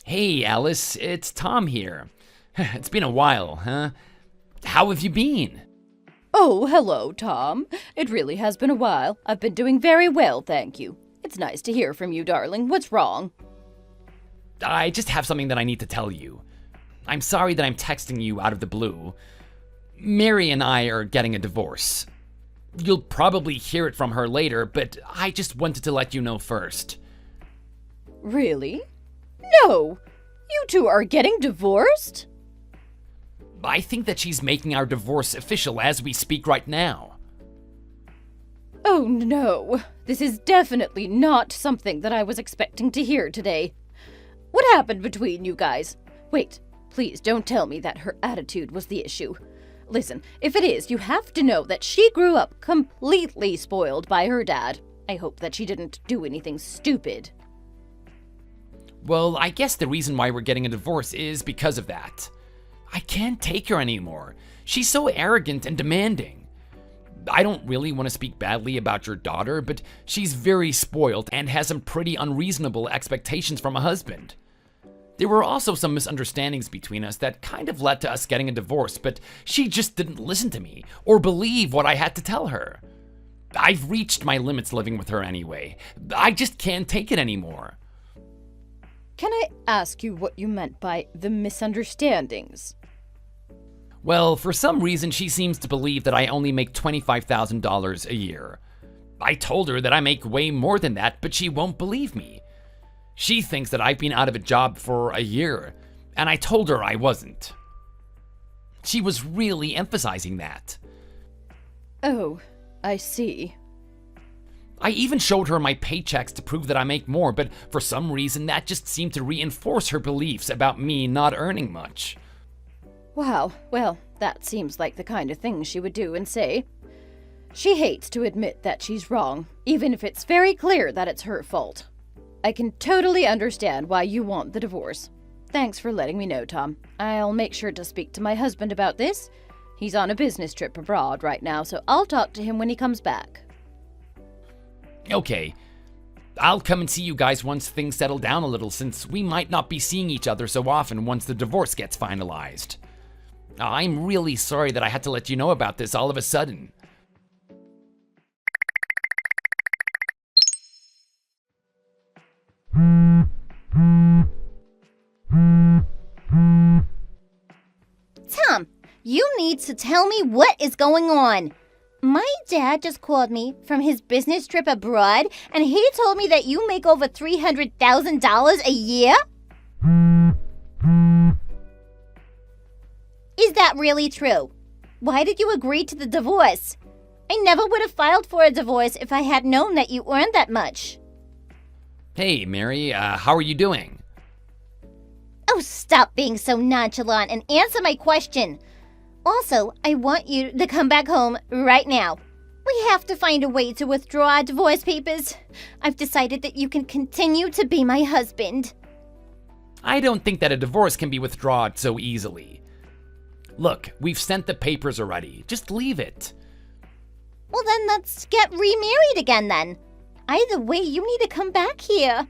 Hey, Alice, it's Tom here. It's been a while, huh? How have you been? Oh, hello, Tom. It really has been a while. I've been doing very well, thank you. It's nice to hear from you, darling. What's wrong? I just have something that I need to tell you. I'm sorry that I'm texting you out of the blue. Mary and I are getting a divorce. You'll probably hear it from her later, but I just wanted to let you know first. Really? No! You two are getting divorced? I think that she's making our divorce official as we speak right now. Oh no, this is definitely not something that I was expecting to hear today. What happened between you guys? Wait, please don't tell me that her attitude was the issue. Listen, if it is, you have to know that she grew up completely spoiled by her dad. I hope that she didn't do anything stupid. Well, I guess the reason why we're getting a divorce is because of that. I can't take her anymore. She's so arrogant and demanding. I don't really want to speak badly about your daughter, but she's very spoiled and has some pretty unreasonable expectations from a husband. There were also some misunderstandings between us that kind of led to us getting a divorce, but she just didn't listen to me or believe what I had to tell her. I've reached my limits living with her anyway. I just can't take it anymore. Can I ask you what you meant by the misunderstandings? Well, for some reason, she seems to believe that I only make $25,000 a year. I told her that I make way more than that, but she won't believe me. She thinks that I've been out of a job for a year, and I told her I wasn't. She was really emphasizing that. Oh, I see. I even showed her my paychecks to prove that I make more, but for some reason that just seemed to reinforce her beliefs about me not earning much. Wow, well, that seems like the kind of thing she would do and say. She hates to admit that she's wrong, even if it's very clear that it's her fault. I can totally understand why you want the divorce. Thanks for letting me know, Tom. I'll make sure to speak to my husband about this. He's on a business trip abroad right now, so I'll talk to him when he comes back. Okay, I'll come and see you guys once things settle down a little, since we might not be seeing each other so often once the divorce gets finalized. I'm really sorry that I had to let you know about this all of a sudden. Tom, you need to tell me what is going on. My dad just called me from his business trip abroad, and he told me that you make over $300,000 a year? Is that really true? Why did you agree to the divorce? I never would have filed for a divorce if I had known that you earned that much. Hey, Mary, how are you doing? Oh, stop being so nonchalant and answer my question. Also, I want you to come back home right now. We have to find a way to withdraw our divorce papers. I've decided that you can continue to be my husband. I don't think that a divorce can be withdrawn so easily. Look, we've sent the papers already. Just leave it. Well, then let's get remarried again then. Either way, you need to come back here.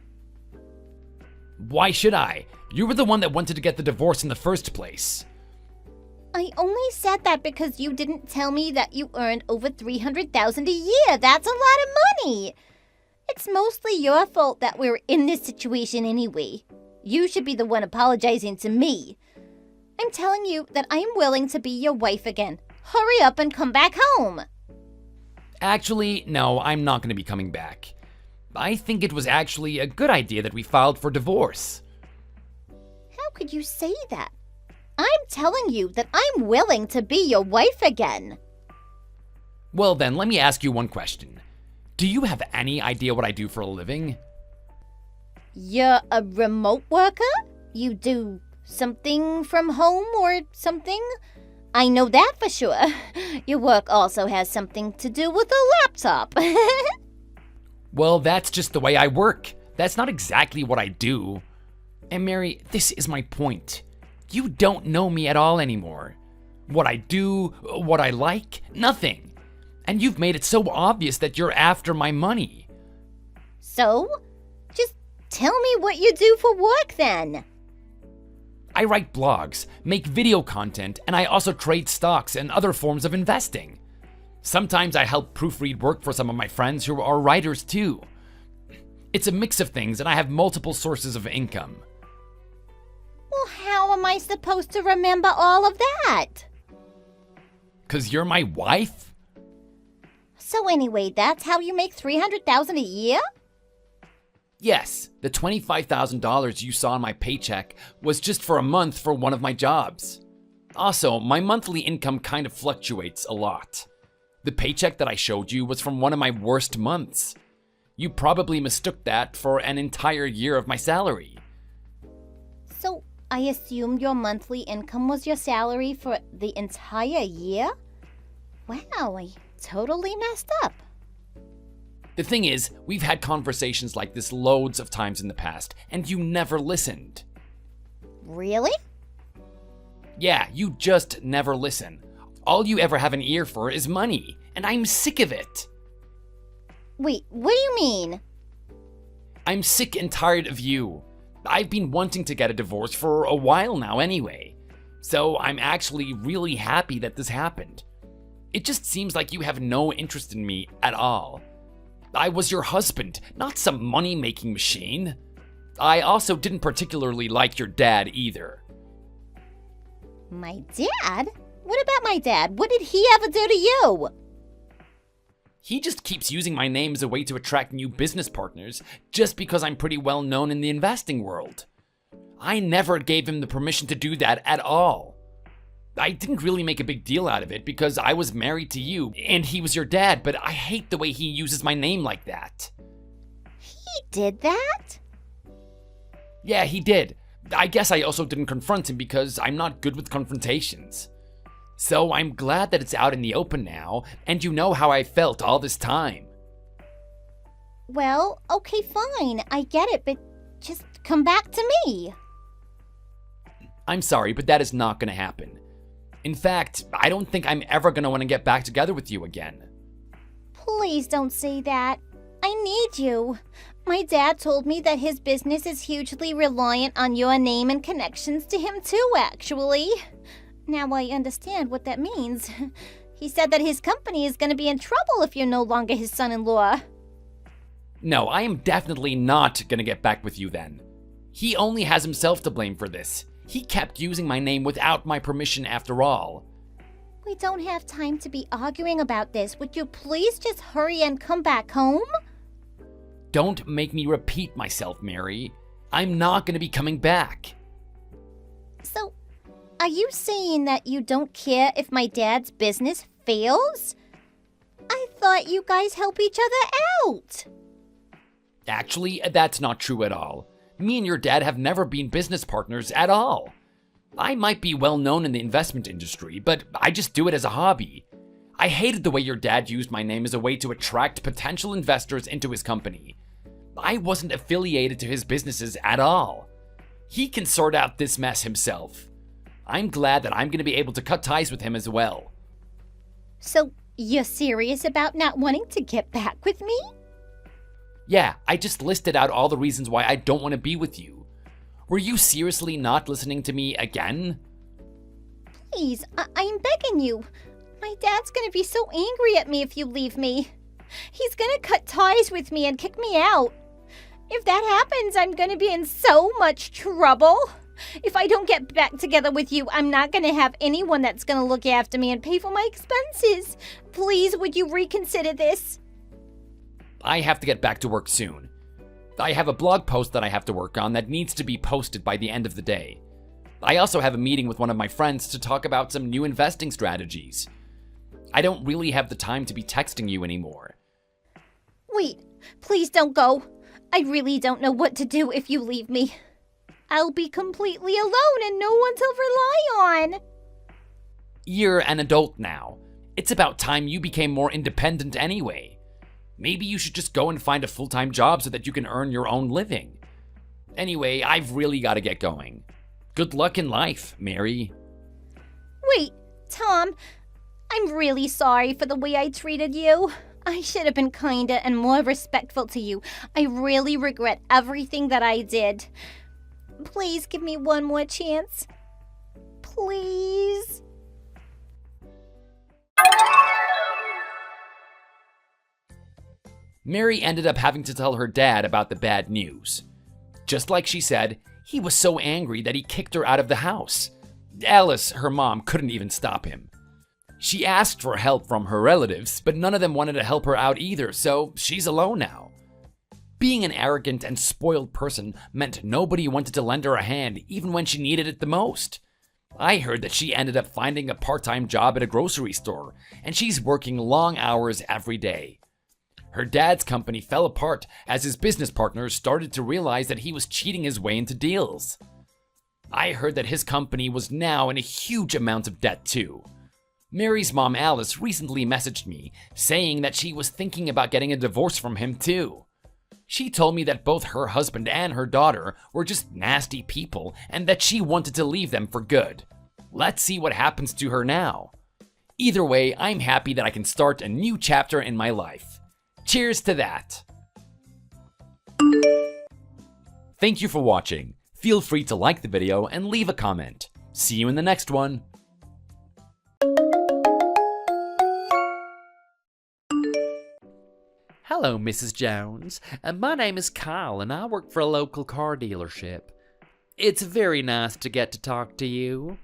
Why should I? You were the one that wanted to get the divorce in the first place. I only said that because you didn't tell me that you earned over $300,000 a year. That's a lot of money. It's mostly your fault that we're in this situation anyway. You should be the one apologizing to me. I'm telling you that I'm willing to be your wife again. Hurry up and come back home. Actually, no, I'm not going to be coming back. I think it was actually a good idea that we filed for divorce. How could you say that? I'm telling you that I'm willing to be your wife again. Well then, let me ask you one question. Do you have any idea what I do for a living? You're a remote worker? You do something from home or something? I know that for sure. Your work also has something to do with a laptop. Well, that's just the way I work. That's not exactly what I do. And Mary, this is my point. You don't know me at all anymore. What I do, what I like, nothing. And you've made it so obvious that you're after my money. So, just tell me what you do for work then. I write blogs, make video content, and I also trade stocks and other forms of investing. Sometimes I help proofread work for some of my friends who are writers too. It's a mix of things, and I have multiple sources of income. Well, how am I supposed to remember all of that? 'Cause you're my wife? So anyway, that's how you make $300,000 a year? Yes, the $25,000 you saw in my paycheck was just for a month for one of my jobs. Also, my monthly income kind of fluctuates a lot. The paycheck that I showed you was from one of my worst months. You probably mistook that for an entire year of my salary. So I assumed your monthly income was your salary for the entire year? Wow, I totally messed up. The thing is, we've had conversations like this loads of times in the past, and you never listened. Really? Yeah, you just never listen. All you ever have an ear for is money, and I'm sick of it. Wait, what do you mean? I'm sick and tired of you. I've been wanting to get a divorce for a while now anyway, so I'm actually really happy that this happened. It just seems like you have no interest in me at all. I was your husband, not some money-making machine. I also didn't particularly like your dad either. My dad? What about my dad? What did he ever do to you? He just keeps using my name as a way to attract new business partners just because I'm pretty well known in the investing world. I never gave him the permission to do that at all. I didn't really make a big deal out of it because I was married to you and he was your dad, but I hate the way he uses my name like that. He did that? Yeah, he did. I guess I also didn't confront him because I'm not good with confrontations. So I'm glad that it's out in the open now, and you know how I felt all this time. Well, okay, fine. I get it, but just come back to me. I'm sorry, but that is not going to happen. In fact, I don't think I'm ever going to want to get back together with you again. Please don't say that. I need you. My dad told me that his business is hugely reliant on your name and connections to him too, actually. Now I understand what that means. He said that his company is going to be in trouble if you're no longer his son-in-law. No, I am definitely not going to get back with you then. He only has himself to blame for this. He kept using my name without my permission after all. We don't have time to be arguing about this. Would you please just hurry and come back home? Don't make me repeat myself, Mary. I'm not going to be coming back. So, are you saying that you don't care if my dad's business fails? I thought you guys help each other out. Actually, that's not true at all. Me and your dad have never been business partners at all. I might be well known in the investment industry, but I just do it as a hobby. I hated the way your dad used my name as a way to attract potential investors into his company. I wasn't affiliated to his businesses at all. He can sort out this mess himself. I'm glad that I'm going to be able to cut ties with him as well. So, you're serious about not wanting to get back with me? Yeah, I just listed out all the reasons why I don't want to be with you. Were you seriously not listening to me again? Please, I'm begging you. My dad's gonna be so angry at me if you leave me. He's gonna cut ties with me and kick me out. If that happens, I'm gonna be in so much trouble. If I don't get back together with you, I'm not gonna have anyone that's gonna look after me and pay for my expenses. Please, would you reconsider this? I have to get back to work soon. I have a blog post that I have to work on that needs to be posted by the end of the day. I also have a meeting with one of my friends to talk about some new investing strategies. I don't really have the time to be texting you anymore. Wait, please don't go. I really don't know what to do if you leave me. I'll be completely alone and no one to rely on. You're an adult now. It's about time you became more independent anyway. Maybe you should just go and find a full-time job so that you can earn your own living. Anyway, I've really got to get going. Good luck in life, Mary. Wait, Tom, I'm really sorry for the way I treated you. I should have been kinder and more respectful to you. I really regret everything that I did. Please give me one more chance. Please. Mary ended up having to tell her dad about the bad news. Just like she said, he was so angry that he kicked her out of the house. Alice, her mom, couldn't even stop him. She asked for help from her relatives, but none of them wanted to help her out either, so she's alone now. Being an arrogant and spoiled person meant nobody wanted to lend her a hand even when she needed it the most. I heard that she ended up finding a part-time job at a grocery store, and she's working long hours every day. Her dad's company fell apart as his business partners started to realize that he was cheating his way into deals. I heard that his company was now in a huge amount of debt too. Mary's mom Alice recently messaged me saying that she was thinking about getting a divorce from him too. She told me that both her husband and her daughter were just nasty people and that she wanted to leave them for good. Let's see what happens to her now. Either way, I'm happy that I can start a new chapter in my life. Cheers to that. Thank you for watching. Feel free to like the video and leave a comment. See you in the next one. Hello, Mrs. Jones. My name is Kyle and I work for a local car dealership. It's very nice to get to talk to you.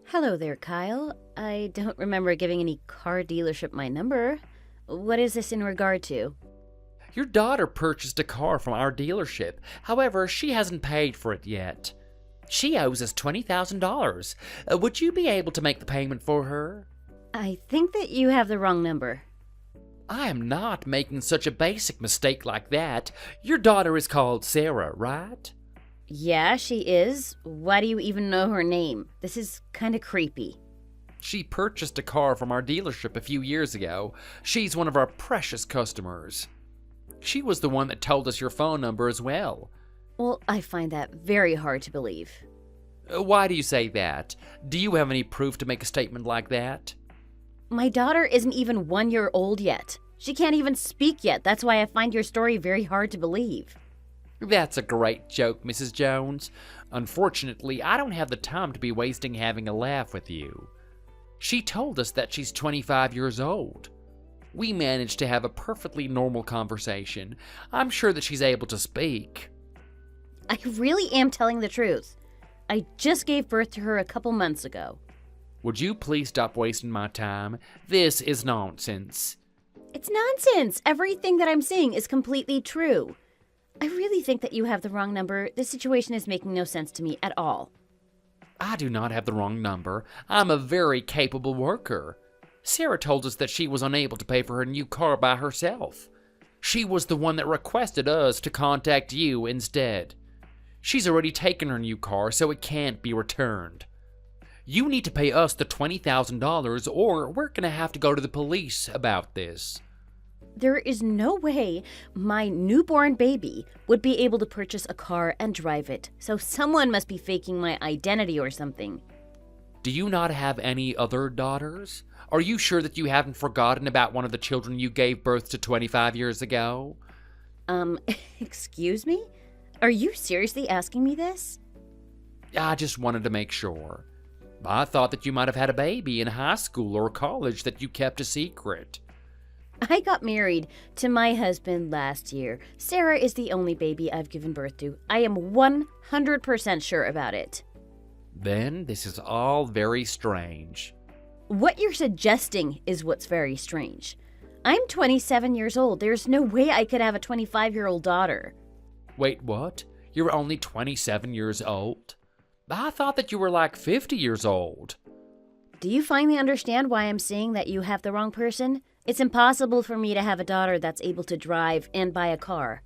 Hello there, Kyle. I don't remember giving any car dealership my number. What is this in regard to? Your daughter purchased a car from our dealership. However, she hasn't paid for it yet. She owes us $20,000. Would you be able to make the payment for her? I think that you have the wrong number. I am not making such a basic mistake like that. Your daughter is called Sarah, right? Yeah, she is. Why do you even know her name? This is kind of creepy. She purchased a car from our dealership a few years ago. She's one of our precious customers. She was the one that told us your phone number as well. Well, I find that very hard to believe. Why do you say that? Do you have any proof to make a statement like that? My daughter isn't even 1 year old yet. She can't even speak yet. That's why I find your story very hard to believe. That's a great joke, Mrs. Jones. Unfortunately, I don't have the time to be wasting having a laugh with you. She told us that she's 25 years old. We managed to have a perfectly normal conversation. I'm sure that she's able to speak. I really am telling the truth. I just gave birth to her a couple months ago. Would you please stop wasting my time? This is nonsense. It's nonsense. Everything that I'm saying is completely true. I really think that you have the wrong number. This situation is making no sense to me at all. I do not have the wrong number. I'm a very capable worker. Sarah told us that she was unable to pay for her new car by herself. She was the one that requested us to contact you instead. She's already taken her new car, so it can't be returned. You need to pay us the $20,000 or we're gonna have to go to the police about this. There is no way my newborn baby would be able to purchase a car and drive it, so someone must be faking my identity or something. Do you not have any other daughters? Are you sure that you haven't forgotten about one of the children you gave birth to 25 years ago? Excuse me? Are you seriously asking me this? I just wanted to make sure. I thought that you might have had a baby in high school or college that you kept a secret. I got married to my husband last year. Sarah is the only baby I've given birth to. I am 100% sure about it. Then this is all very strange. What you're suggesting is what's very strange. I'm 27 years old. There's no way I could have a 25-year-old daughter. Wait, what? You're only 27 years old? I thought that you were like 50 years old. Do you finally understand why I'm saying that you have the wrong person? It's impossible for me to have a daughter that's able to drive and buy a car.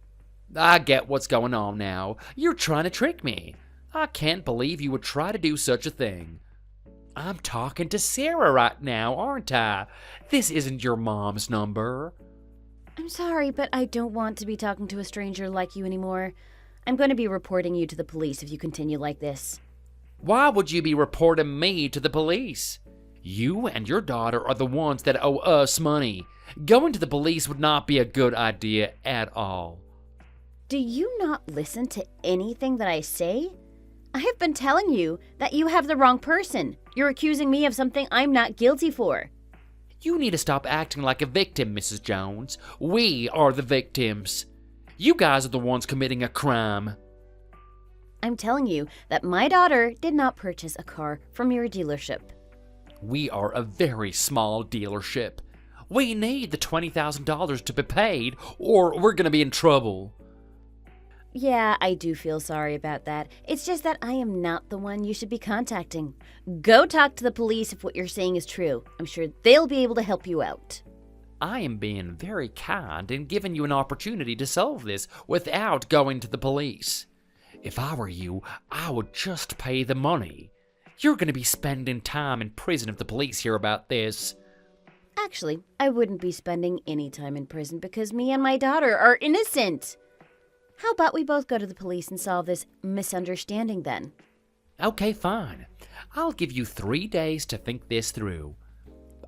I get what's going on now. You're trying to trick me. I can't believe you would try to do such a thing. I'm talking to Sarah right now, aren't I? This isn't your mom's number. I'm sorry, but I don't want to be talking to a stranger like you anymore. I'm going to be reporting you to the police if you continue like this. Why would you be reporting me to the police? You and your daughter are the ones that owe us money. Going to the police would not be a good idea at all. Do you not listen to anything that I say? I have been telling you that you have the wrong person. You're accusing me of something I'm not guilty for. You need to stop acting like a victim, Mrs. Jones. We are the victims. You guys are the ones committing a crime. I'm telling you that my daughter did not purchase a car from your dealership. We are a very small dealership. We need the $20,000 to be paid, or we're going to be in trouble. Yeah, I do feel sorry about that. It's just that I am not the one you should be contacting. Go talk to the police if what you're saying is true. I'm sure they'll be able to help you out. I am being very kind and giving you an opportunity to solve this without going to the police. If I were you, I would just pay the money. You're going to be spending time in prison if the police hear about this. Actually, I wouldn't be spending any time in prison because me and my daughter are innocent. How about we both go to the police and solve this misunderstanding then? Okay, fine. I'll give you 3 days to think this through.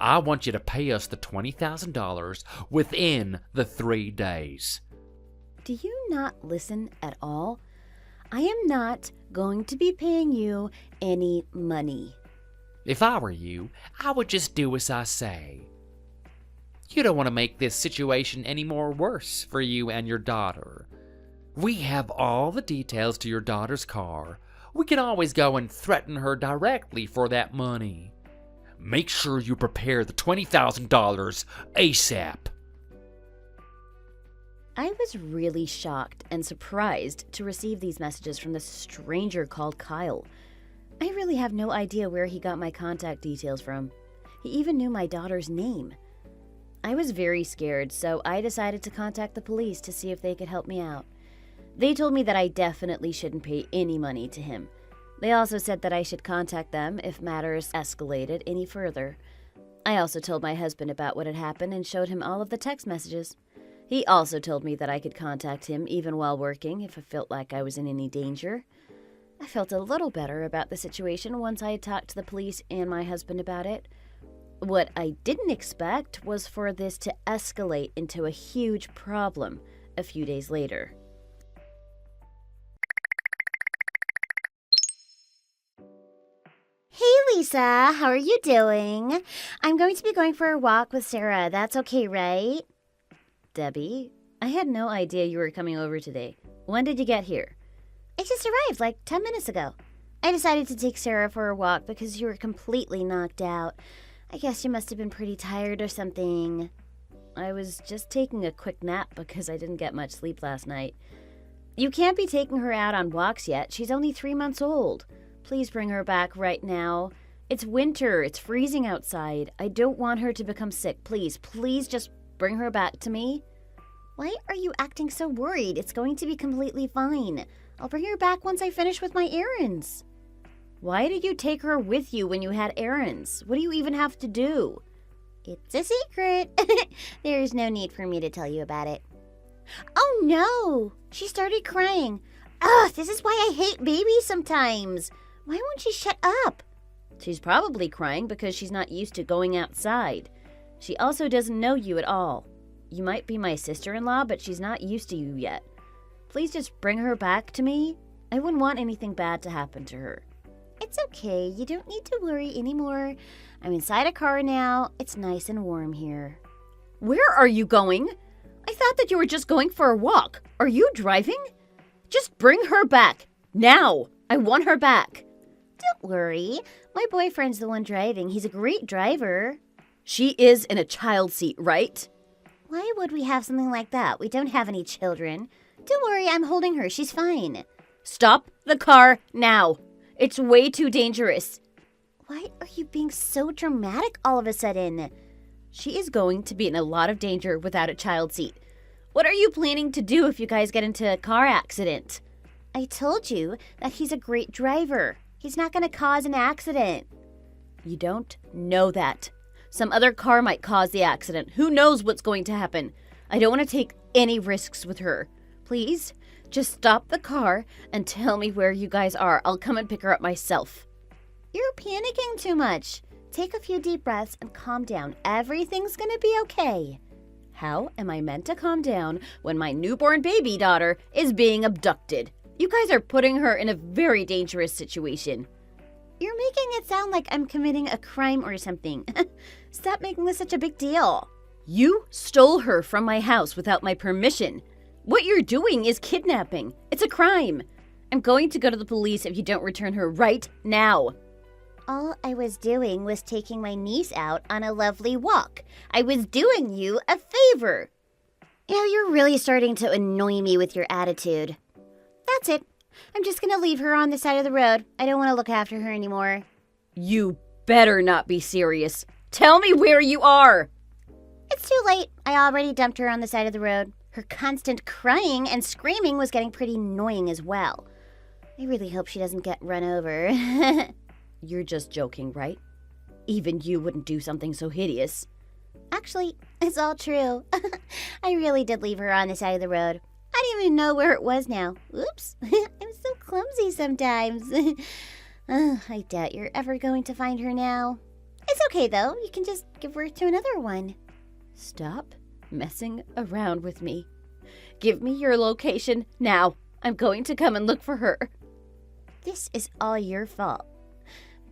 I want you to pay us the $20,000 within the 3 days. Do you not listen at all? I am not going to be paying you any money. If I were you, I would just do as I say. You don't want to make this situation any more worse for you and your daughter. We have all the details to your daughter's car. We can always go and threaten her directly for that money. Make sure you prepare the $20,000 ASAP. I was really shocked and surprised to receive these messages from this stranger called Kyle. I really have no idea where he got my contact details from. He even knew my daughter's name. I was very scared, so I decided to contact the police to see if they could help me out. They told me that I definitely shouldn't pay any money to him. They also said that I should contact them if matters escalated any further. I also told my husband about what had happened and showed him all of the text messages. He also told me that I could contact him even while working if I felt like I was in any danger. I felt a little better about the situation once I had talked to the police and my husband about it. What I didn't expect was for this to escalate into a huge problem a few days later. Hey, Lisa, how are you doing? I'm going to be going for a walk with Sarah. That's okay, right? Debbie, I had no idea you were coming over today. When did you get here? I just arrived like 10 minutes ago. I decided to take Sarah for a walk because you were completely knocked out. I guess you must have been pretty tired or something. I was just taking a quick nap because I didn't get much sleep last night. You can't be taking her out on walks yet. She's only 3 months old. Please bring her back right now. It's winter. It's freezing outside. I don't want her to become sick. Please just bring her back to me. Why are you acting so worried? It's going to be completely fine. I'll bring her back once I finish with my errands. Why did you take her with you when you had errands? What do you even have to do? It's a secret. There's no need for me to tell you about it. Oh no! She started crying. Ugh, this is why I hate babies sometimes. Why won't she shut up? She's probably crying because she's not used to going outside. She also doesn't know you at all. You might be my sister-in-law, but she's not used to you yet. Please just bring her back to me. I wouldn't want anything bad to happen to her. It's okay. You don't need to worry anymore. I'm inside a car now. It's nice and warm here. Where are you going? I thought that you were just going for a walk. Are you driving? Just bring her back. Now. I want her back. Don't worry. My boyfriend's the one driving. He's a great driver. She is in a child seat, right? Why would we have something like that? We don't have any children. Don't worry, I'm holding her. She's fine. Stop the car now. It's way too dangerous. Why are you being so dramatic all of a sudden? She is going to be in a lot of danger without a child seat. What are you planning to do if you guys get into a car accident? I told you that he's a great driver. He's not going to cause an accident. You don't know that. Some other car might cause the accident. Who knows what's going to happen? I don't want to take any risks with her. Please, just stop the car and tell me where you guys are. I'll come and pick her up myself. You're panicking too much. Take a few deep breaths and calm down. Everything's going to be okay. How am I meant to calm down when my newborn baby daughter is being abducted? You guys are putting her in a very dangerous situation. You're making it sound like I'm committing a crime or something. Stop making this such a big deal. You stole her from my house without my permission. What you're doing is kidnapping. It's a crime. I'm going to go to the police if you don't return her right now. All I was doing was taking my niece out on a lovely walk. I was doing you a favor. You know, you're really starting to annoy me with your attitude. That's it. I'm just gonna leave her on the side of the road. I don't want to look after her anymore. You better not be serious. Tell me where you are. It's too late. I already dumped her on the side of the road. Her constant crying and screaming was getting pretty annoying as well. I really hope she doesn't get run over. You're just joking, right? Even you wouldn't do something so hideous. Actually, it's all true. I really did leave her on the side of the road. I didn't even know where it was now. Oops. I'm so clumsy sometimes. I doubt you're ever going to find her now. It's okay, though. You can just give birth to another one. Stop messing around with me. Give me your location now. I'm going to come and look for her. This is all your fault.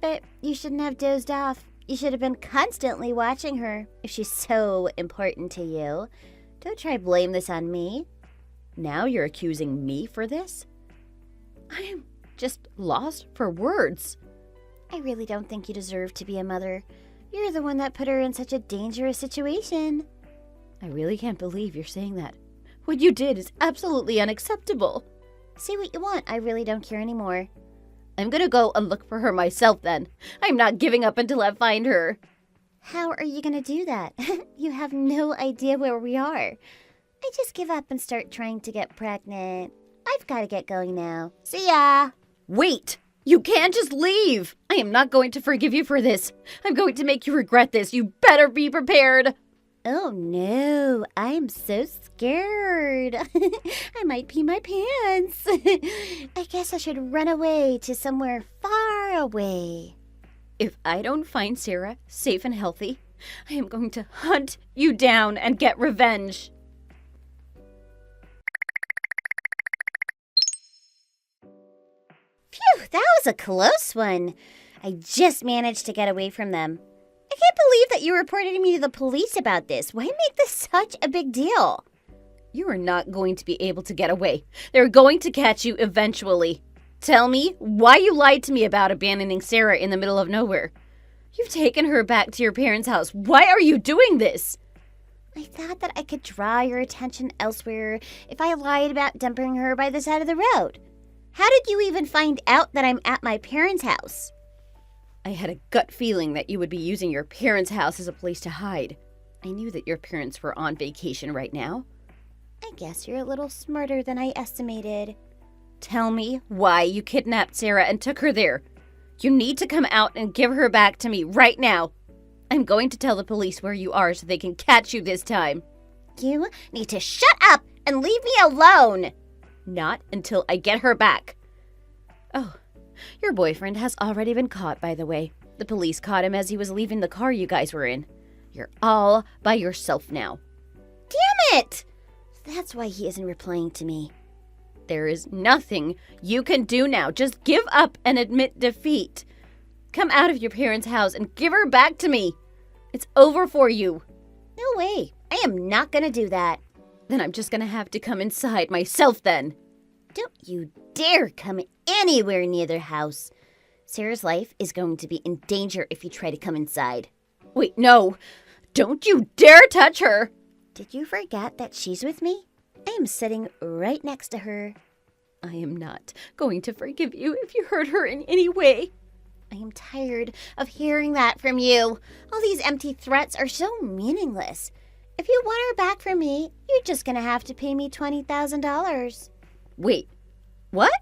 But you shouldn't have dozed off. You should have been constantly watching her if she's so important to you. Don't try to blame this on me. Now you're accusing me for this? I am just lost for words. I really don't think you deserve to be a mother. You're the one that put her in such a dangerous situation. I really can't believe you're saying that. What you did is absolutely unacceptable. Say what you want. I really don't care anymore. I'm gonna go and look for her myself then. I'm not giving up until I find her. How are you gonna do that? You have no idea where we are. I just give up and start trying to get pregnant. I've got to get going now. See ya! Wait! You can't just leave! I am not going to forgive you for this. I'm going to make you regret this. You better be prepared! Oh no, I'm so scared. I might pee my pants. I guess I should run away to somewhere far away. If I don't find Sarah safe and healthy, I am going to hunt you down and get revenge. Phew, that was a close one. I just managed to get away from them. I can't believe that you reported me to the police about this. Why make this such a big deal? You are not going to be able to get away. They're going to catch you eventually. Tell me why you lied to me about abandoning Sarah in the middle of nowhere. You've taken her back to your parents' house. Why are you doing this? I thought that I could draw your attention elsewhere if I lied about dumping her by the side of the road. How did you even find out that I'm at my parents' house? I had a gut feeling that you would be using your parents' house as a place to hide. I knew that your parents were on vacation right now. I guess you're a little smarter than I estimated. Tell me why you kidnapped Sarah and took her there. You need to come out and give her back to me right now. I'm going to tell the police where you are so they can catch you this time. You need to shut up and leave me alone. Not until I get her back. Oh, your boyfriend has already been caught, by the way. The police caught him as he was leaving the car you guys were in. You're all by yourself now. Damn it! That's why he isn't replying to me. There is nothing you can do now. Just give up and admit defeat. Come out of your parents' house and give her back to me. It's over for you. No way. I am not gonna do that. Then I'm just gonna have to come inside myself then. Don't you dare come anywhere near their house. Sarah's life is going to be in danger if you try to come inside. Wait, no. Don't you dare touch her. Did you forget that she's with me? I am sitting right next to her. I am not going to forgive you if you hurt her in any way. I am tired of hearing that from you. All these empty threats are so meaningless. If you want her back from me, you're just gonna have to pay me $20,000. Wait, what?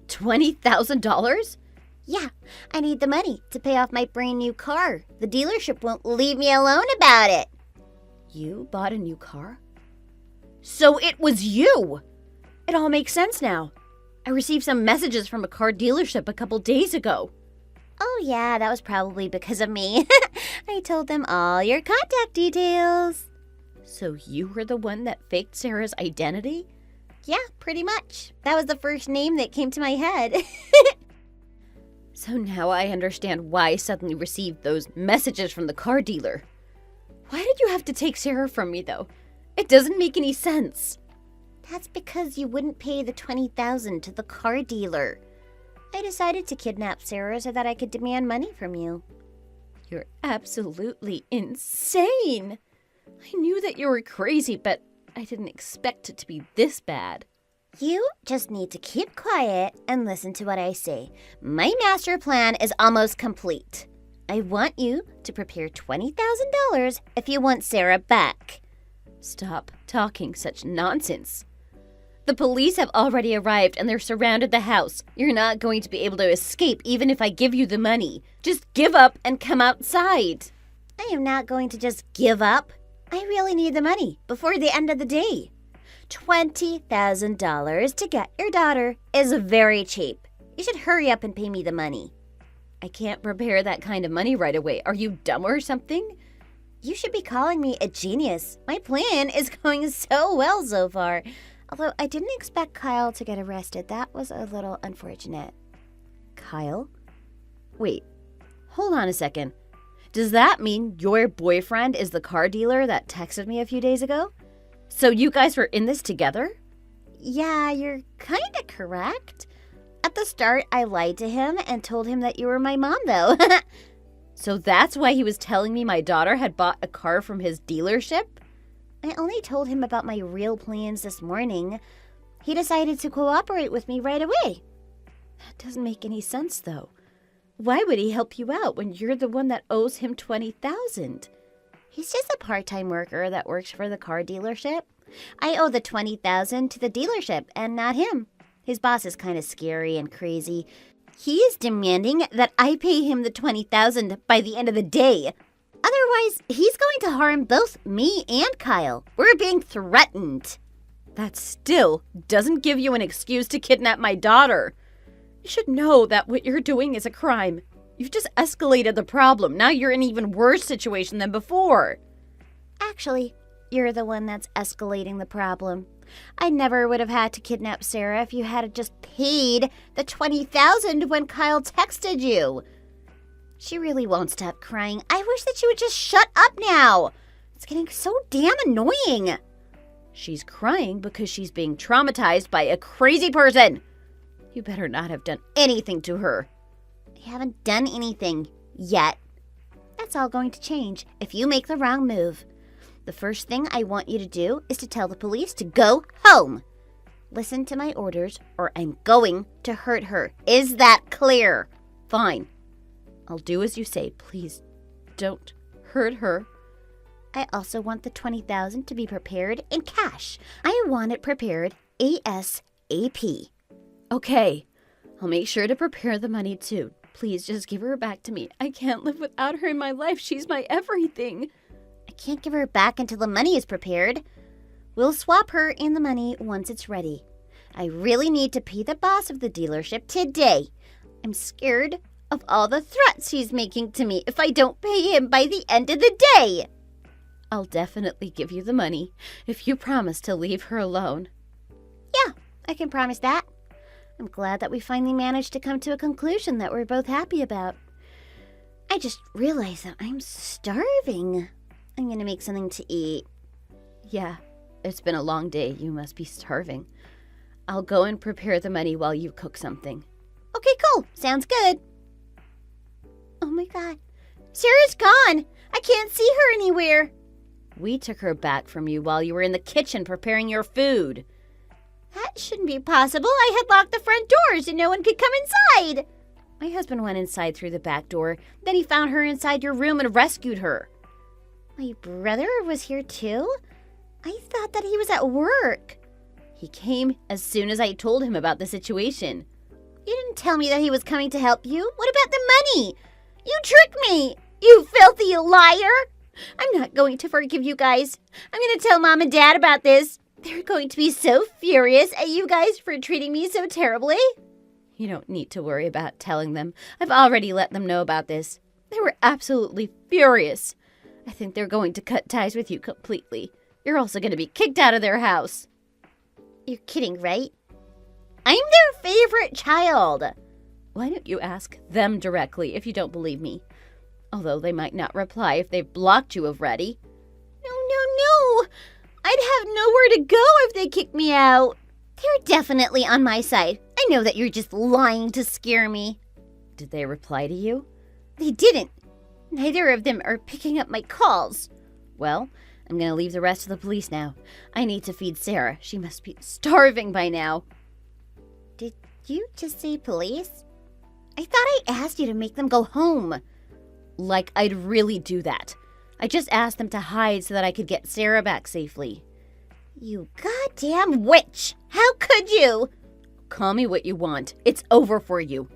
$20,000? Yeah, I need the money to pay off my brand new car. The dealership won't leave me alone about it. You bought a new car? So it was you! It all makes sense now. I received some messages from a car dealership a couple days ago. Oh yeah, that was probably because of me. I told them all your contact details. So you were the one that faked Sarah's identity? Yeah, pretty much. That was the first name that came to my head. So now I understand why I suddenly received those messages from the car dealer. Why did you have to take Sarah from me, though? It doesn't make any sense. That's because you wouldn't pay the $20,000 to the car dealer. I decided to kidnap Sarah so that I could demand money from you. You're absolutely insane. I knew that you were crazy, but I didn't expect it to be this bad. You just need to keep quiet and listen to what I say. My master plan is almost complete. I want you to prepare $20,000 if you want Sarah back. Stop talking such nonsense. The police have already arrived and they're surrounded the house. You're not going to be able to escape even if I give you the money. Just give up and come outside. I am not going to just give up. I really need the money before the end of the day. $20,000 to get your daughter is very cheap. You should hurry up and pay me the money. I can't prepare that kind of money right away. Are you dumb or something? You should be calling me a genius. My plan is going so well so far. Although I didn't expect Kyle to get arrested. That was a little unfortunate. Kyle? Wait, hold on a second. Does that mean your boyfriend is the car dealer that texted me a few days ago? So you guys were in this together? Yeah, you're kind of correct. At the start, I lied to him and told him that you were my mom, though. So that's why he was telling me my daughter had bought a car from his dealership? I only told him about my real plans this morning. He decided to cooperate with me right away. That doesn't make any sense, though. Why would he help you out when you're the one that owes him $20,000? He's just a part-time worker that works for the car dealership. I owe the $20,000 to the dealership and not him. His boss is kind of scary and crazy. He is demanding that I pay him the $20,000 by the end of the day. Otherwise, he's going to harm both me and Kyle. We're being threatened. That still doesn't give you an excuse to kidnap my daughter. You should know that what you're doing is a crime. You've just escalated the problem. Now you're in an even worse situation than before. Actually, you're the one that's escalating the problem. I never would have had to kidnap Sarah if you had just paid the $20,000 when Kyle texted you. She really won't stop crying. I wish that she would just shut up now. It's getting so damn annoying. She's crying because she's being traumatized by a crazy person. You better not have done anything to her. I haven't done anything yet. That's all going to change if you make the wrong move. The first thing I want you to do is to tell the police to go home. Listen to my orders or I'm going to hurt her. Is that clear? Fine. I'll do as you say. Please don't hurt her. I also want the $20,000 to be prepared in cash. I want it prepared ASAP. Okay. I'll make sure to prepare the money too. Please just give her back to me. I can't live without her in my life. She's my everything. I can't give her back until the money is prepared. We'll swap her and the money once it's ready. I really need to pay the boss of the dealership today. I'm scared of all the threats he's making to me if I don't pay him by the end of the day. I'll definitely give you the money if you promise to leave her alone. Yeah, I can promise that. I'm glad that we finally managed to come to a conclusion that we're both happy about. I just realized that I'm starving. I'm gonna make something to eat. Yeah, it's been a long day. You must be starving. I'll go and prepare the money while you cook something. Okay, cool. Sounds good. Oh my god. Sarah's gone. I can't see her anywhere. We took her back from you while you were in the kitchen preparing your food. That shouldn't be possible. I had locked the front doors and no one could come inside. My husband went inside through the back door. Then he found her inside your room and rescued her. My brother was here too? I thought that he was at work. He came as soon as I told him about the situation. You didn't tell me that he was coming to help you. What about the money? You tricked me, you filthy liar. I'm not going to forgive you guys. I'm going to tell Mom and Dad about this. They're going to be so furious at you guys for treating me so terribly. You don't need to worry about telling them. I've already let them know about this. They were absolutely furious. I think they're going to cut ties with you completely. You're also going to be kicked out of their house. You're kidding, right? I'm their favorite child. Why don't you ask them directly if you don't believe me? Although they might not reply if they've blocked you already. No. I'd have nowhere to go if they kicked me out. They're definitely on my side. I know that you're just lying to scare me. Did they reply to you? They didn't. Neither of them are picking up my calls. Well, I'm gonna leave the rest to the police now. I need to feed Sarah. She must be starving by now. Did you just say police? I thought I asked you to make them go home. Like I'd really do that. I just asked them to hide so that I could get Sarah back safely. You goddamn witch! How could you? Call me what you want. It's over for you.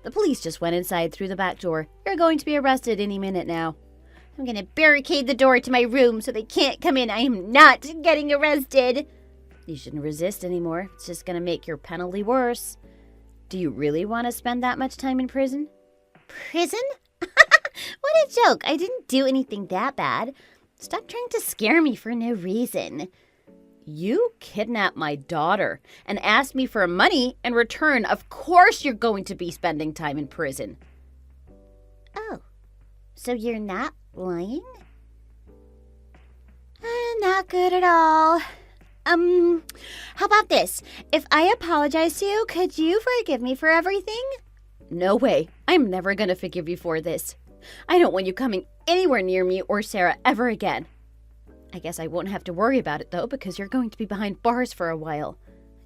The police just went inside through the back door. You're going to be arrested any minute now. I'm gonna barricade the door to my room so they can't come in. I am not getting arrested. You shouldn't resist anymore. It's just gonna make your penalty worse. Do you really want to spend that much time in prison? Prison? What a joke. I didn't do anything that bad. Stop trying to scare me for no reason. You kidnapped my daughter and asked me for money in return. Of course you're going to be spending time in prison. Oh, so you're not lying? Not good at all. How about this? If I apologize to you, could you forgive me for everything? No way. I'm never going to forgive you for this. I don't want you coming anywhere near me or Sarah ever again. I guess I won't have to worry about it, though, because you're going to be behind bars for a while.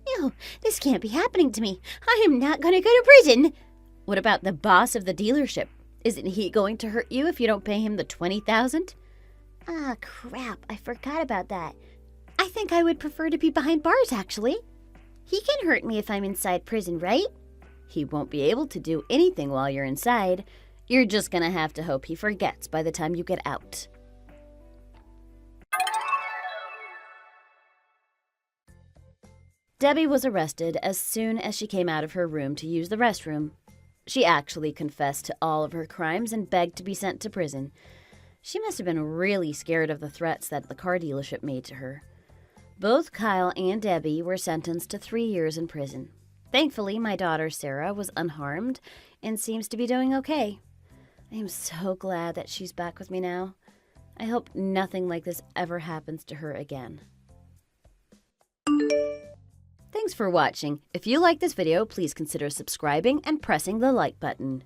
No, this can't be happening to me. I am not going to go to prison. What about the boss of the dealership? Isn't he going to hurt you if you don't pay him the $20,000? Ah, crap. I forgot about that. I think I would prefer to be behind bars, actually. He can hurt me if I'm inside prison, right? He won't be able to do anything while you're inside. You're just gonna have to hope he forgets by the time you get out. Debbie was arrested as soon as she came out of her room to use the restroom. She actually confessed to all of her crimes and begged to be sent to prison. She must have been really scared of the threats that the car dealership made to her. Both Kyle and Debbie were sentenced to 3 years in prison. Thankfully, my daughter Sarah was unharmed and seems to be doing okay. I am so glad that she's back with me now. I hope nothing like this ever happens to her again. Thanks for watching. If you like this video, please consider subscribing and pressing the like button.